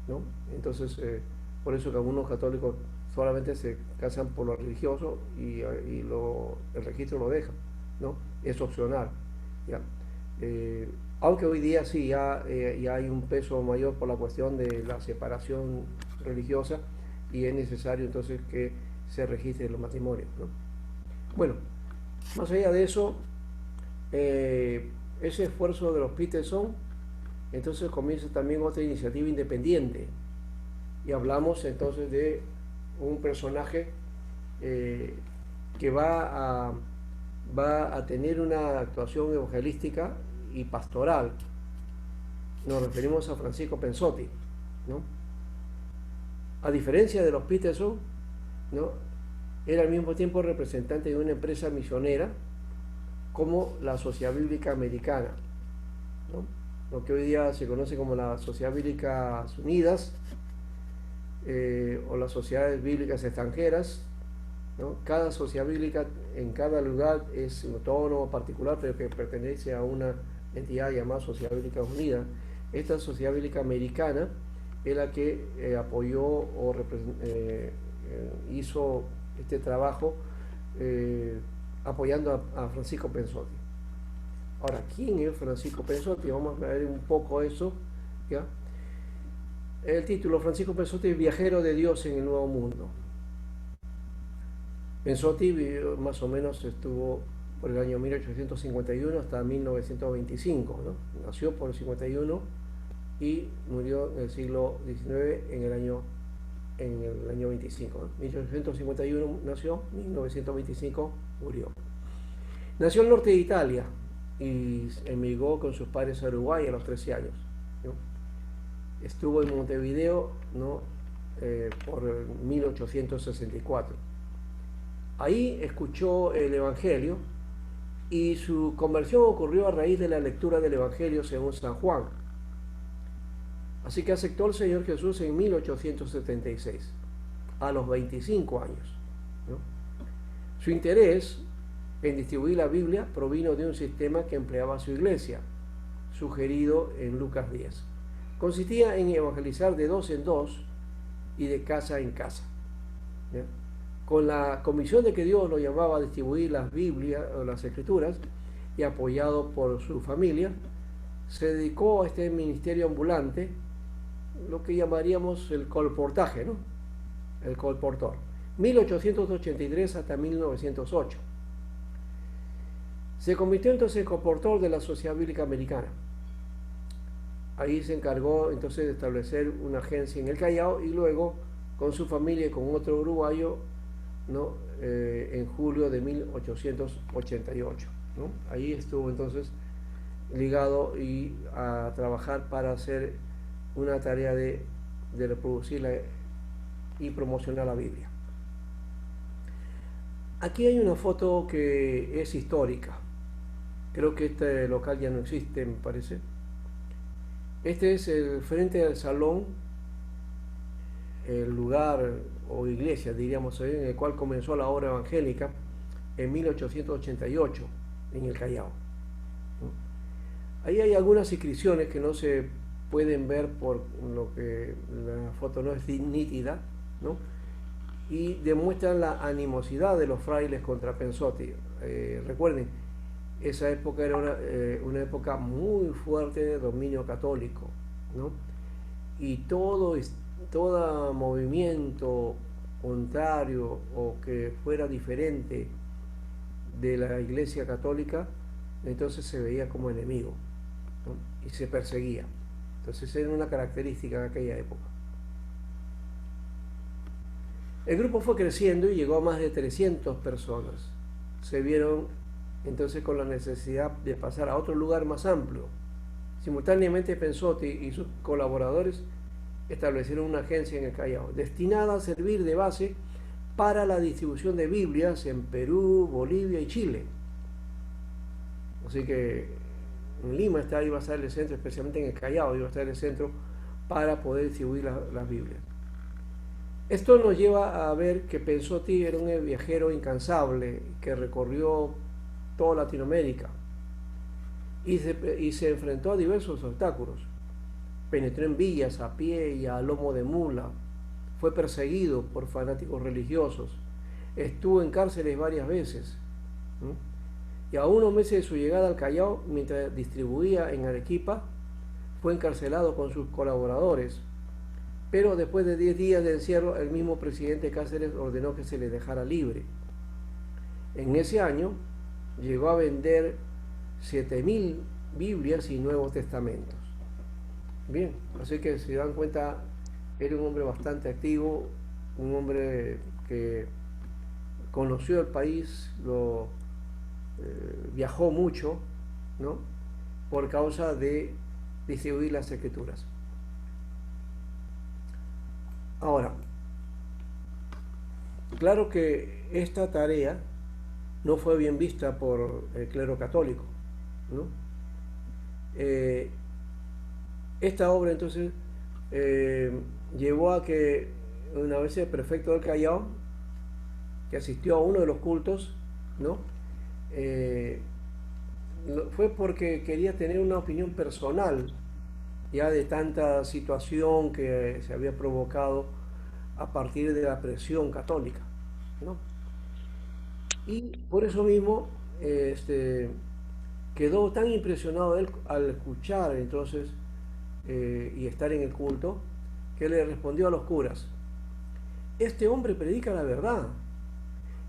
[SPEAKER 1] ¿no? Entonces, por eso que algunos católicos solamente se casan por lo religioso y el registro lo deja, ¿no? Es opcional, ¿ya? Aunque hoy día sí ya hay un peso mayor por la cuestión de la separación religiosa y es necesario entonces que se registren los matrimonios, ¿no? Bueno, más allá de eso, ese esfuerzo de los Peterson, entonces comienza también otra iniciativa independiente y hablamos entonces de un personaje que va a tener una actuación evangelística y pastoral. Nos referimos a Francisco Pensotti, ¿no? A diferencia de los Peterson, ¿no? Era al mismo tiempo representante de una empresa misionera como la Sociedad Bíblica Americana, ¿no? Lo que hoy día se conoce como las Sociedades Bíblicas Unidas o las Sociedades Bíblicas Extranjeras, ¿no? Cada sociedad bíblica en cada lugar es autónomo, particular, pero que pertenece a una entidad llamada Sociedad Bíblica Unida. Esta Sociedad Bíblica Americana es la que apoyó o hizo este trabajo apoyando a Francisco Pensotti. Ahora, ¿quién es Francisco Pensotti? Vamos a ver un poco eso, ¿ya? El título: Francisco Pensotti, viajero de Dios en el Nuevo Mundo. Pensotti más o menos estuvo por el año 1851 hasta 1925, ¿no? Nació por el 51 y murió en el siglo XIX en el año 25, ¿no? 1851 nació, 1925 murió. Nació al norte de Italia y emigró con sus padres a Uruguay a los 13 años, ¿no? Estuvo en Montevideo, ¿no? Por 1864. Ahí escuchó el Evangelio y su conversión ocurrió a raíz de la lectura del Evangelio según San Juan. Así que aceptó al Señor Jesús en 1876, a los 25 años, ¿no? Su interés en distribuir la Biblia provino de un sistema que empleaba su iglesia, sugerido en Lucas 10. Consistía en evangelizar de dos en dos y de casa en casa, ¿ya? Con la comisión de que Dios lo llamaba a distribuir las Biblias o las Escrituras, y apoyado por su familia, se dedicó a este ministerio ambulante, lo que llamaríamos el colportaje, ¿no? El colportor, 1883 hasta 1908. Se convirtió entonces en colportor de la Sociedad Bíblica Americana. Ahí se encargó entonces de establecer una agencia en el Callao y luego con su familia y con otro uruguayo, ¿no? En julio de 1888, ¿no? Ahí estuvo entonces ligado y a trabajar para hacer una tarea de reproducir y promocionar la Biblia. Aquí hay una foto que es histórica. Creo que este local ya no existe, me parece. Este es el frente del salón, el lugar o iglesia, diríamos, en el cual comenzó la obra evangélica en 1888 en el Callao, ¿no? Ahí hay algunas inscripciones que no se pueden ver por lo que la foto no es nítida, ¿no? Y demuestran la animosidad de los frailes contra Pensotti. Recuerden, esa época era una época muy fuerte de dominio católico, ¿no? Y todo movimiento contrario o que fuera diferente de la Iglesia Católica, entonces se veía como enemigo, ¿no? Y se perseguía. Entonces era una característica de aquella época. El grupo fue creciendo y llegó a más de 300 personas. Se vieron entonces con la necesidad de pasar a otro lugar más amplio. Simultáneamente Pensotti y sus colaboradores establecieron una agencia en el Callao, destinada a servir de base para la distribución de Biblias en Perú, Bolivia y Chile. Así que en Lima iba a estar el centro, especialmente en el Callao, iba a estar el centro para poder distribuir las Biblias. Esto nos lleva a ver que Pensotti era un viajero incansable que recorrió toda Latinoamérica y se enfrentó a diversos obstáculos. Penetró en villas a pie y a lomo de mula, fue perseguido por fanáticos religiosos, estuvo en cárceles varias veces, ¿no? Y a unos meses de su llegada al Callao, mientras distribuía en Arequipa, fue encarcelado con sus colaboradores. Pero después de 10 días de encierro, el mismo presidente Cáceres ordenó que se le dejara libre. En ese año llegó a vender 7.000 Biblias y Nuevos Testamentos. Bien, así que si dan cuenta, era un hombre bastante activo, un hombre que conoció el país, viajó mucho, ¿no? Por causa de distribuir las Escrituras. Ahora, claro que esta tarea no fue bien vista por el clero católico, ¿no? Esta obra entonces llevó a que una vez el prefecto del Callao, que asistió a uno de los cultos, ¿no? Fue porque quería tener una opinión personal ya de tanta situación que se había provocado a partir de la presión católica, ¿no? Y por eso mismo quedó tan impresionado él al escuchar entonces y estar en el culto, que le respondió a los curas: este hombre predica la verdad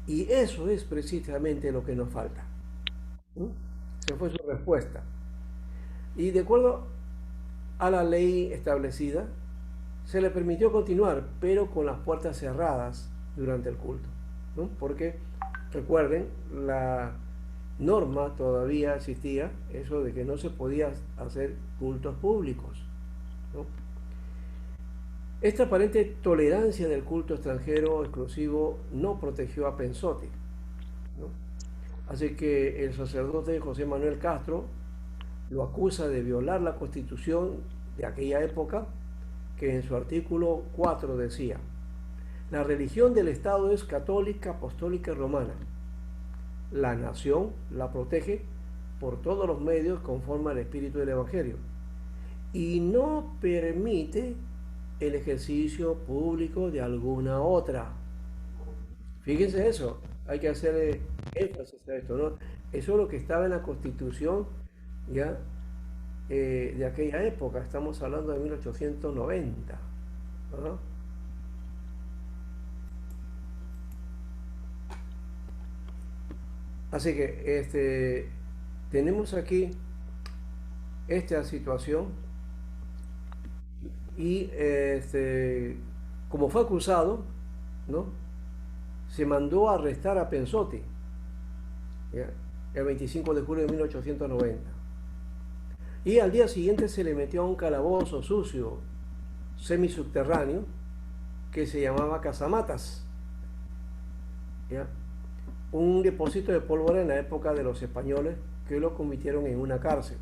[SPEAKER 1] y eso es precisamente lo que nos falta, ¿no? Esa fue su respuesta. Y de acuerdo a la ley establecida, se le permitió continuar, pero con las puertas cerradas durante el culto, ¿no? Porque, recuerden, la norma todavía existía eso de que no se podía hacer cultos públicos, ¿no? Esta aparente tolerancia del culto extranjero exclusivo no protegió a Pensotti, ¿no? Así que el sacerdote José Manuel Castro lo acusa de violar la constitución de aquella época, que en su artículo 4 decía: la religión del Estado es católica, apostólica y romana. La nación la protege por todos los medios conforme al espíritu del Evangelio y no permite el ejercicio público de alguna otra. Fíjense eso, hay que hacer énfasis a esto, ¿no? Eso es lo que estaba en la Constitución ya de aquella época, estamos hablando de 1890, ¿no? Así que tenemos aquí esta situación y como fue acusado, ¿no?, se mandó a arrestar a Pensotti, ¿ya?, el 25 de julio de 1890. Y al día siguiente se le metió a un calabozo sucio, semisubterráneo, que se llamaba Casamatas, ¿ya?, un depósito de pólvora en la época de los españoles que lo convirtieron en una cárcel.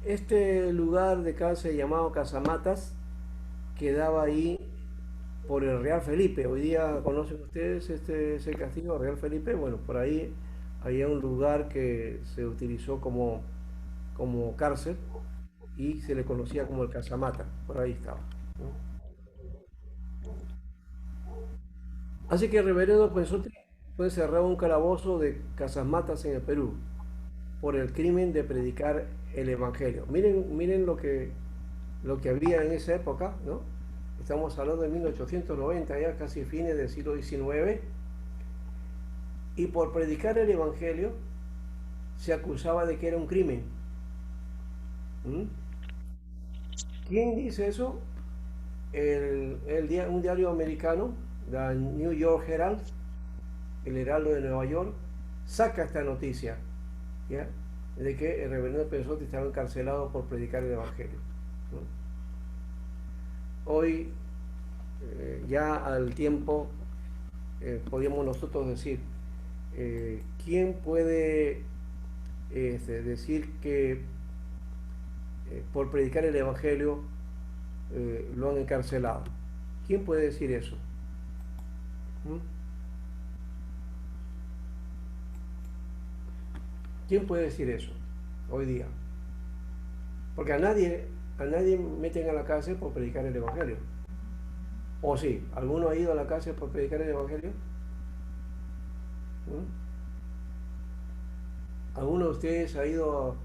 [SPEAKER 1] Este lugar de cárcel llamado Casamatas quedaba ahí por el Real Felipe. Hoy día conocen ustedes ese castillo, Real Felipe. Bueno, por ahí había un lugar que se utilizó como cárcel y se le conocía como el Casamata. Por ahí estaba, ¿no? Así que el reverendo Pensotti fue encerrado en un calabozo de Casamatas en el Perú por el crimen de predicar el Evangelio. Miren lo que había en esa época, ¿no? Estamos hablando de 1890, ya casi fines del siglo XIX, y por predicar el Evangelio se acusaba de que era un crimen. ¿Quién dice eso? Un diario americano, The New York Herald, el Heraldo de Nueva York, saca esta noticia, ¿ya?, de que el reverendo Pensotti estaba encarcelado por predicar el Evangelio, ¿no? Hoy, ya al tiempo, podríamos nosotros decir, ¿quién puede decir que por predicar el Evangelio lo han encarcelado? ¿Quién puede decir eso? ¿Quién puede decir eso hoy día? Porque a nadie meten a la cárcel por predicar el Evangelio. ¿O sí? ¿Alguno ha ido a la cárcel por predicar el Evangelio? ¿Alguno de ustedes ha ido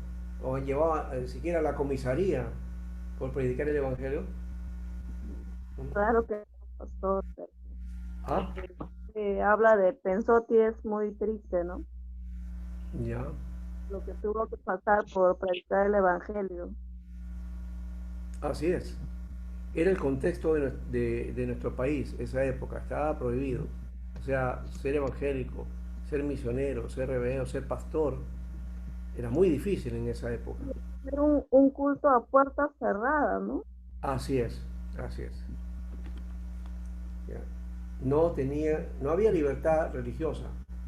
[SPEAKER 1] o han llevado siquiera a la comisaría por predicar el Evangelio?
[SPEAKER 3] Claro que pastor.
[SPEAKER 1] ¿Ah?
[SPEAKER 3] Habla de Pensotti es muy triste, ¿no?
[SPEAKER 1] Ya.
[SPEAKER 3] Lo que tuvo que pasar por predicar el Evangelio.
[SPEAKER 1] Así es. Era el contexto de nuestro país, esa época, estaba prohibido. O sea, ser evangélico, ser misionero, ser reverendo, ser pastor, era muy difícil en esa época.
[SPEAKER 3] Era un culto a puertas cerradas, ¿no?
[SPEAKER 1] Así es, así es. Ya. No había libertad religiosa.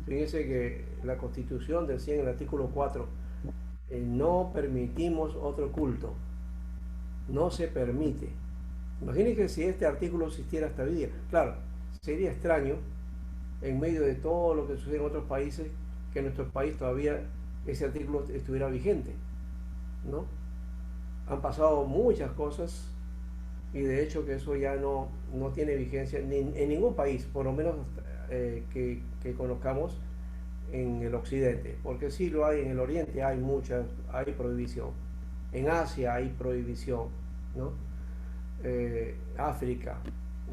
[SPEAKER 1] Fíjense que la Constitución decía en el artículo 4, no permitimos otro culto. No se permite. Imagínense si este artículo existiera hasta hoy día. Claro, sería extraño, en medio de todo lo que sucede en otros países, que en nuestro país todavía ese artículo estuviera vigente, ¿no? Han pasado muchas cosas y de hecho que eso ya no tiene vigencia en ningún país, por lo menos que conozcamos en el occidente, porque sí lo hay en el oriente, hay prohibición, en Asia hay prohibición, ¿no? África,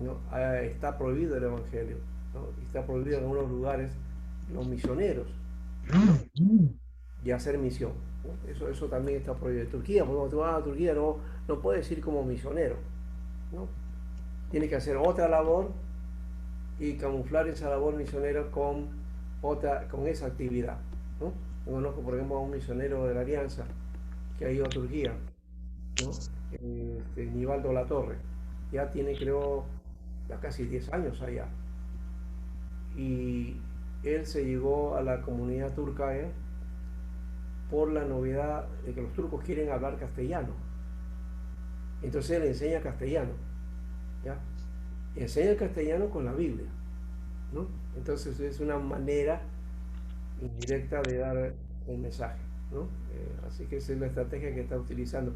[SPEAKER 1] ¿no? Está prohibido el Evangelio, ¿no? Está prohibido en algunos lugares los misioneros, ¿no?, y hacer misión, ¿no? Eso también está prohibido. En Turquía, cuando tú vas a Turquía no puedes ir como misionero, ¿no? Tienes que hacer otra labor y camuflar esa labor misionera con esa actividad, ¿no? Yo conozco, por ejemplo, a un misionero de la Alianza que ha ido a Turquía, ¿no? Nivaldo Latorre. Ya tiene, creo, ya casi 10 años allá. Y él se llegó a la comunidad turca por la novedad de que los turcos quieren hablar castellano. Entonces él enseña castellano, ¿ya? Enseña castellano con la Biblia, ¿no? Entonces es una manera indirecta de dar un mensaje, ¿no? Así que esa es la estrategia que está utilizando.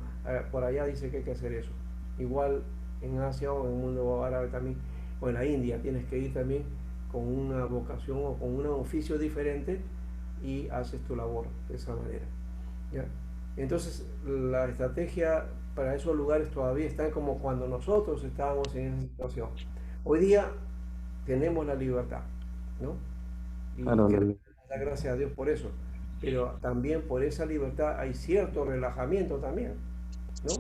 [SPEAKER 1] Por allá dice que hay que hacer eso. Igual en Asia o en el mundo árabe también, o en la India, tienes que ir también con una vocación o con un oficio diferente y haces tu labor de esa manera, ¿ya? Entonces la estrategia para esos lugares todavía está como cuando nosotros estábamos en esa situación. Hoy día tenemos la libertad, ¿no? Y
[SPEAKER 2] Claro,
[SPEAKER 1] que da gracias a Dios por eso. Pero también por esa libertad hay cierto relajamiento también, ¿no?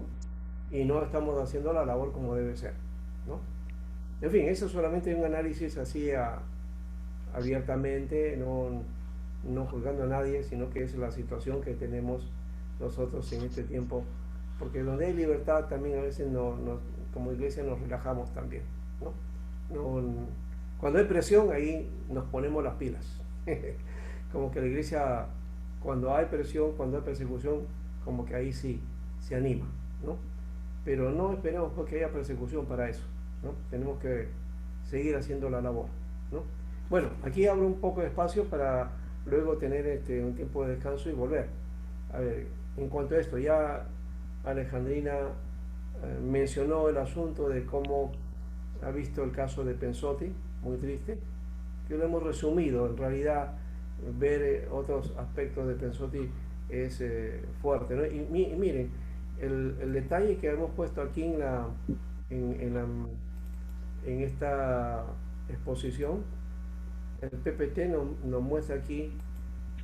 [SPEAKER 1] Y no estamos haciendo la labor como debe ser, ¿no? En fin, eso solamente es un análisis así abiertamente, no juzgando a nadie, sino que es la situación que tenemos nosotros en este tiempo, porque donde hay libertad también a veces como iglesia nos relajamos también, ¿no? Cuando hay presión ahí nos ponemos las pilas. Como que la iglesia, cuando hay presión, cuando hay persecución, como que ahí sí se anima, ¿no? Pero no esperemos que haya persecución para eso, ¿no? Tenemos que seguir haciendo la labor, ¿no? Bueno, aquí abro un poco de espacio para luego tener un tiempo de descanso y volver. A ver, en cuanto a esto, ya Alejandrina mencionó el asunto de cómo ha visto el caso de Pensotti, muy triste, que lo hemos resumido. En realidad, ver otros aspectos de Pensotti es fuerte, ¿no? Y miren, el detalle que hemos puesto aquí en esta exposición, el PPT nos muestra aquí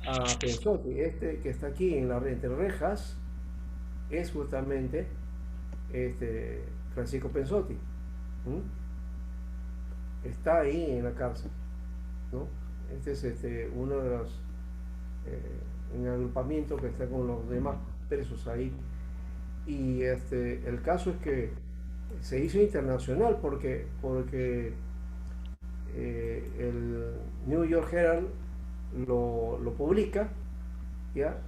[SPEAKER 1] a Pensotti. Este que está aquí entre rejas es justamente Francisco Pensotti. Está ahí en la cárcel, ¿no? Este es uno de los en el agrupamiento que está con los demás presos ahí. Y el caso es que se hizo internacional porque el New York Herald lo publica, ¿ya?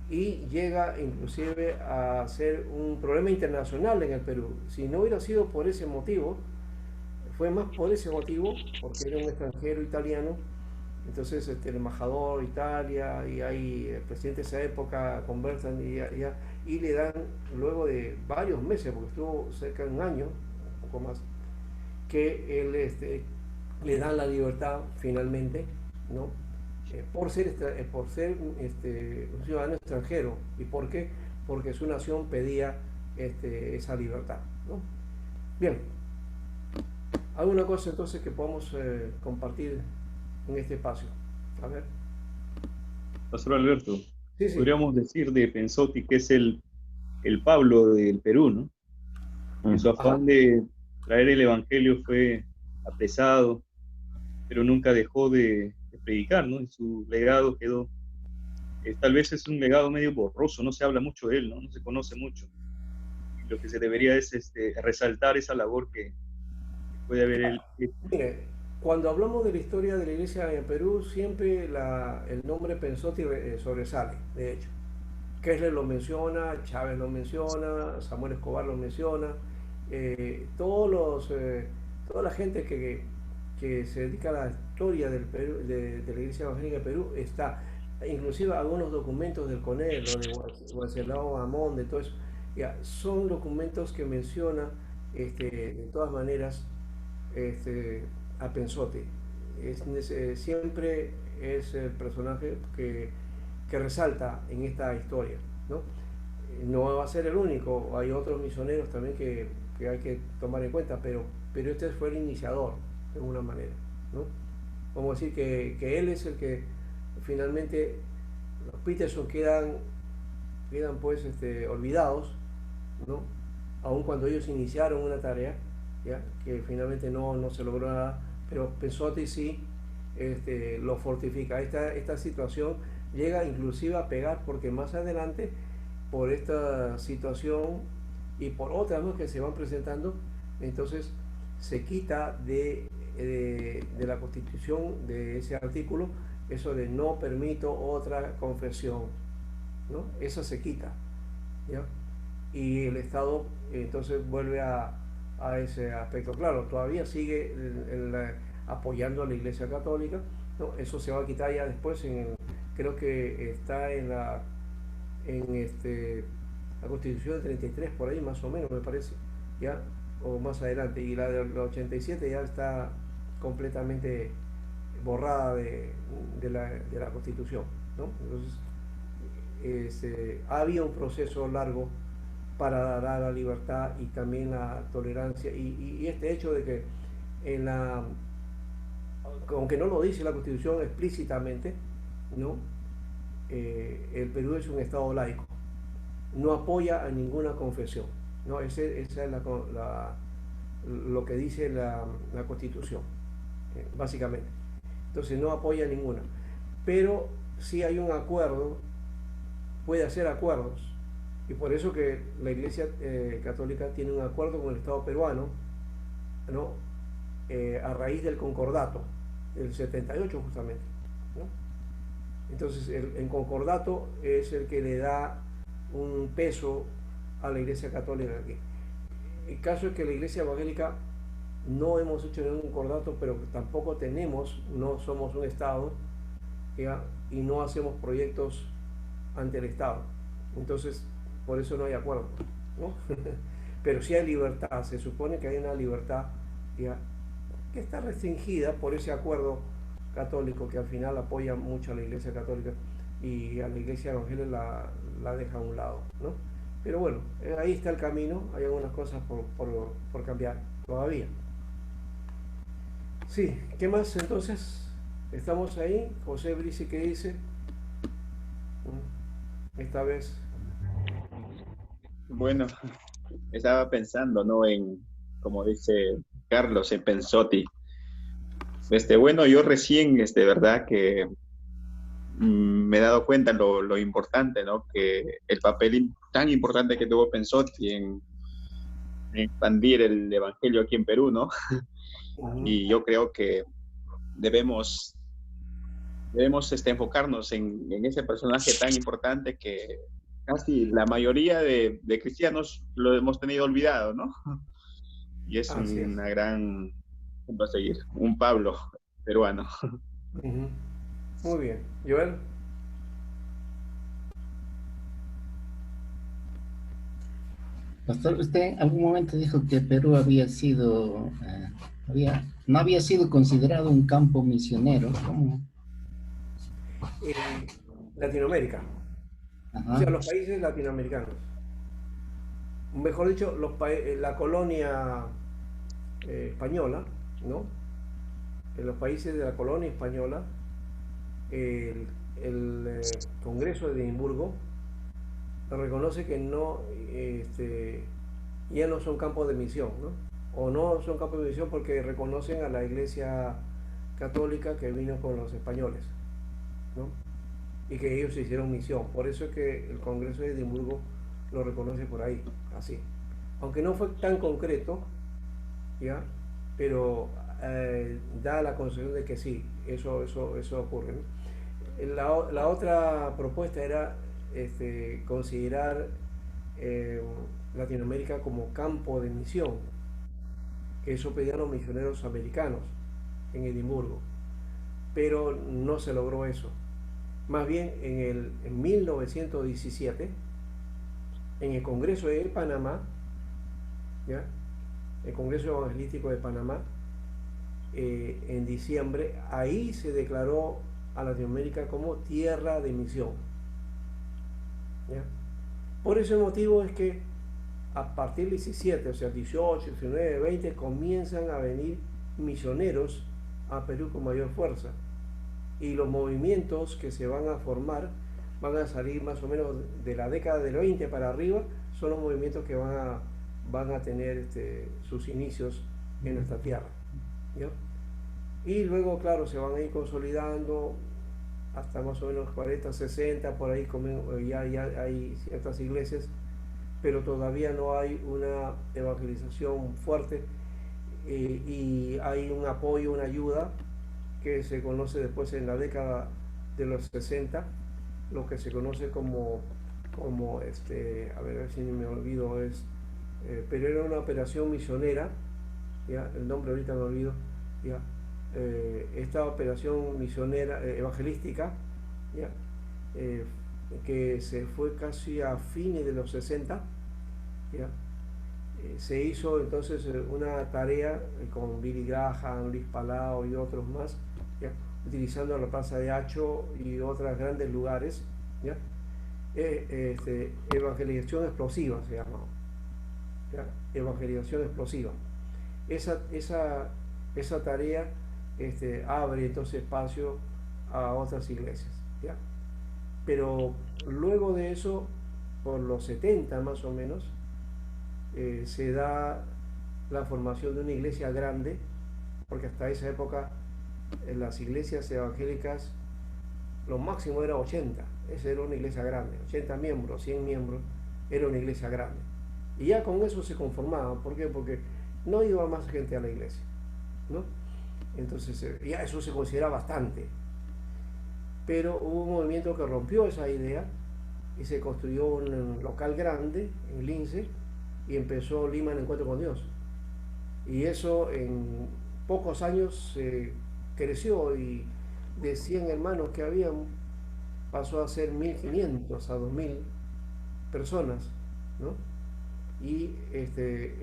[SPEAKER 1] Y llega inclusive a ser un problema internacional en el Perú. Si no hubiera sido por ese motivo, fue más por ese motivo, porque era un extranjero italiano. Entonces el embajador de Italia y hay el presidente de esa época conversan y le dan, luego de varios meses, porque estuvo cerca de un año, un poco más, que él le dan la libertad finalmente, ¿no? Por ser un ciudadano extranjero. ¿Y por qué? Porque su nación pedía esa libertad, ¿no? Bien, ¿alguna cosa entonces que podamos compartir en este espacio? A ver.
[SPEAKER 5] Pastor Alberto,
[SPEAKER 1] Sí, sí.
[SPEAKER 5] podríamos decir de Pensotti que es el Pablo del Perú, ¿no? En su afán de traer el Evangelio fue apresado, pero nunca dejó de predicar, ¿no? Y su legado quedó, tal vez es un legado medio borroso, no se habla mucho de él, ¿no? No se conoce mucho. Y lo que se debería es resaltar esa labor que puede haber él.
[SPEAKER 1] Mire, cuando hablamos de la historia de la iglesia en Perú, siempre el nombre Pensotti sobresale, de hecho. Kessler lo menciona, Chávez lo menciona, Samuel Escobar lo menciona, toda la gente que se dedica a la historia del Perú, de la Iglesia Evangélica de Perú está, inclusive algunos documentos del CONEL, lo de Wenceslao Amón, de todo eso, ya, son documentos que mencionan de todas maneras a Pensotti. Siempre es el personaje que resalta en esta historia, ¿no? No va a ser el único, hay otros misioneros también que hay que tomar en cuenta, pero este fue el iniciador, de alguna manera, ¿no? Vamos a decir que él es el que finalmente los Peterson quedan pues olvidados, ¿no? Aun cuando ellos iniciaron una tarea, ¿ya? Que finalmente no se logró nada, pero Pensotti sí lo fortifica. Esta situación llega inclusive a pegar porque más adelante, por esta situación y por otras, ¿no?, que se van presentando, entonces se quita de la Constitución, de ese artículo, eso de no permito otra confesión, ¿no? Eso se quita, ¿ya? Y el Estado entonces vuelve a ese aspecto. Claro, todavía sigue apoyando a la Iglesia Católica, ¿no? Eso se va a quitar ya después, creo que está la Constitución del 33, por ahí más o menos, me parece, ¿ya? O más adelante. Y la del 87 ya está completamente borrada de la Constitución, ¿no? Entonces, había un proceso largo para dar la libertad y también la tolerancia, y este hecho de que aunque no lo dice la Constitución explícitamente, ¿no? El Perú es un Estado laico, no apoya a ninguna confesión, ¿no? Esa es lo que dice la Constitución, básicamente. Entonces no apoya ninguna, pero sí hay un acuerdo, puede hacer acuerdos, y por eso que la Iglesia Católica tiene un acuerdo con el Estado peruano, ¿no? A raíz del concordato del 78 justamente, ¿no? Entonces el concordato es el que le da un peso a la Iglesia Católica aquí. El caso es que la Iglesia Evangélica no hemos hecho ningún concordato, pero tampoco no somos un Estado, ¿ya? Y no hacemos proyectos ante el Estado. Entonces, por eso no hay acuerdo, ¿no? Pero sí hay libertad, se supone que hay una libertad, ¿ya?, que está restringida por ese acuerdo católico que al final apoya mucho a la Iglesia Católica y a la Iglesia Evangélica la deja a un lado, ¿no? Pero bueno, ahí está el camino, hay algunas cosas por cambiar todavía. Sí, ¿qué más entonces? Estamos ahí. José Brice, ¿qué dice? Esta vez.
[SPEAKER 6] Bueno, estaba pensando, ¿no? Como dice Carlos, en Pensotti. Bueno, yo recién, verdad que me he dado cuenta lo importante, ¿no? Que el papel tan importante que tuvo Pensotti en expandir el evangelio aquí en Perú, ¿no? Y yo creo que debemos enfocarnos en ese personaje tan importante que casi la mayoría de cristianos lo hemos tenido olvidado, ¿no? Y es una gran, va a seguir, un Pablo peruano.
[SPEAKER 1] Muy bien. Joel.
[SPEAKER 7] Pastor, usted en algún momento dijo que Perú no había sido considerado un campo misionero. ¿Cómo?
[SPEAKER 1] Latinoamérica.
[SPEAKER 7] Ajá.
[SPEAKER 1] O sea, los países latinoamericanos. Mejor dicho, la colonia española, ¿no? En los países de la colonia española, el Congreso de Edimburgo reconoce que no, ya no son campos de misión, ¿no? O no son campos de misión porque reconocen a la Iglesia Católica que vino con los españoles, ¿no? Y que ellos hicieron misión. Por eso es que el Congreso de Edimburgo lo reconoce por ahí, así. Aunque no fue tan concreto, ¿ya? Pero da la concepción de que sí, eso ocurre, ¿no? La otra propuesta era considerar Latinoamérica como campo de misión, que eso pedían los misioneros americanos en Edimburgo, pero no se logró eso. Más bien en 1917, en el Congreso de Panamá, ¿ya?, el Congreso Evangelístico de Panamá, en diciembre, ahí se declaró a Latinoamérica como tierra de misión, ¿ya? Por ese motivo es que a partir del 17, o sea, 18, 19, 20, comienzan a venir misioneros a Perú con mayor fuerza. Y los movimientos que se van a formar van a salir más o menos de la década del 20 para arriba, son los movimientos que van a tener sus inicios en nuestra tierra, ¿ya? Y luego, claro, se van a ir consolidando hasta más o menos 40, 60, por ahí ya hay ciertas iglesias, pero todavía no hay una evangelización fuerte, y hay un apoyo, una ayuda que se conoce después en la década de los 60, lo que se conoce como a ver si me olvido, pero era una operación misionera, ya, el nombre ahorita me olvido, ya, esta operación misionera evangelística, ya, que se fue casi a fines de los 60, ya, se hizo entonces una tarea con Billy Graham, Luis Palau y otros más, ¿ya? Utilizando la Plaza de Hacho y otros grandes lugares, ¿ya? Evangelización explosiva se llama, ¿ya? Evangelización explosiva. Esa tarea abre entonces espacio a otras iglesias, ¿ya? Pero luego de eso, por los 70 más o menos, se da la formación de una iglesia grande, porque hasta esa época en las iglesias evangélicas lo máximo era 80, esa era una iglesia grande, 80 miembros, 100 miembros, era una iglesia grande. Y ya con eso se conformaban. ¿Por qué? Porque no iba más gente a la iglesia, ¿no? Entonces ya eso se considera bastante. Pero hubo un movimiento que rompió esa idea y se construyó un local grande en Lince, y empezó Lima en Encuentro con Dios. Y eso en pocos años creció, y de 100 hermanos que habían pasó a ser 1500 a 2000 personas, ¿no? Y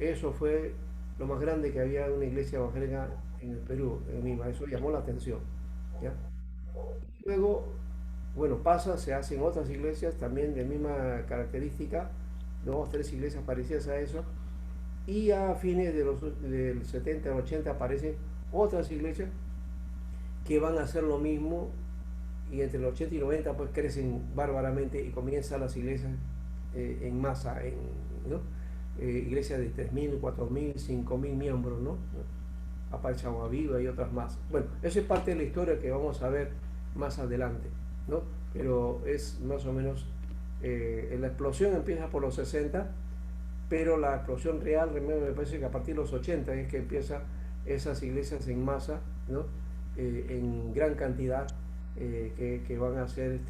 [SPEAKER 1] eso fue lo más grande que había en una iglesia evangélica en el Perú, en Lima. Eso llamó la atención, ¿ya? Luego, bueno, se hacen otras iglesias también de misma característica, 2 o 3 iglesias parecidas a eso, y a fines del 70 al 80 aparecen otras iglesias que van a hacer lo mismo, y entre el 80 y 90 pues crecen bárbaramente y comienzan las iglesias en masa, ¿no? Iglesias de 3.000, 4.000, 5.000 miembros, ¿no? Aparece Agua Viva y otras más. Bueno, eso es parte de la historia que vamos a ver más adelante, ¿no? Pero es más o menos la explosión empieza por los 60, pero la explosión real me parece que a partir de los 80 es que empieza esas iglesias en masa, ¿no? En gran cantidad, que van a ser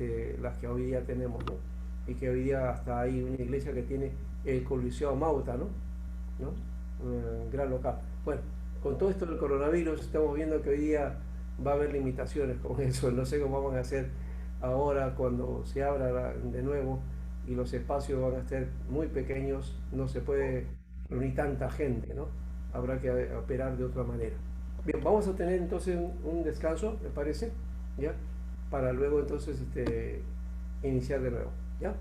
[SPEAKER 1] las que hoy día tenemos, ¿no? Y que hoy día hasta hay una iglesia que tiene el Coliseo Mauta, ¿no? Un gran local. Bueno, con todo esto del coronavirus estamos viendo que hoy día va a haber limitaciones con eso. No sé cómo van a hacer ahora cuando se abra de nuevo y los espacios van a estar muy pequeños, no se puede reunir tanta gente, ¿no? Habrá que operar de otra manera. Bien, vamos a tener entonces un descanso, me parece, ¿ya? Para luego entonces iniciar de nuevo, ¿ya?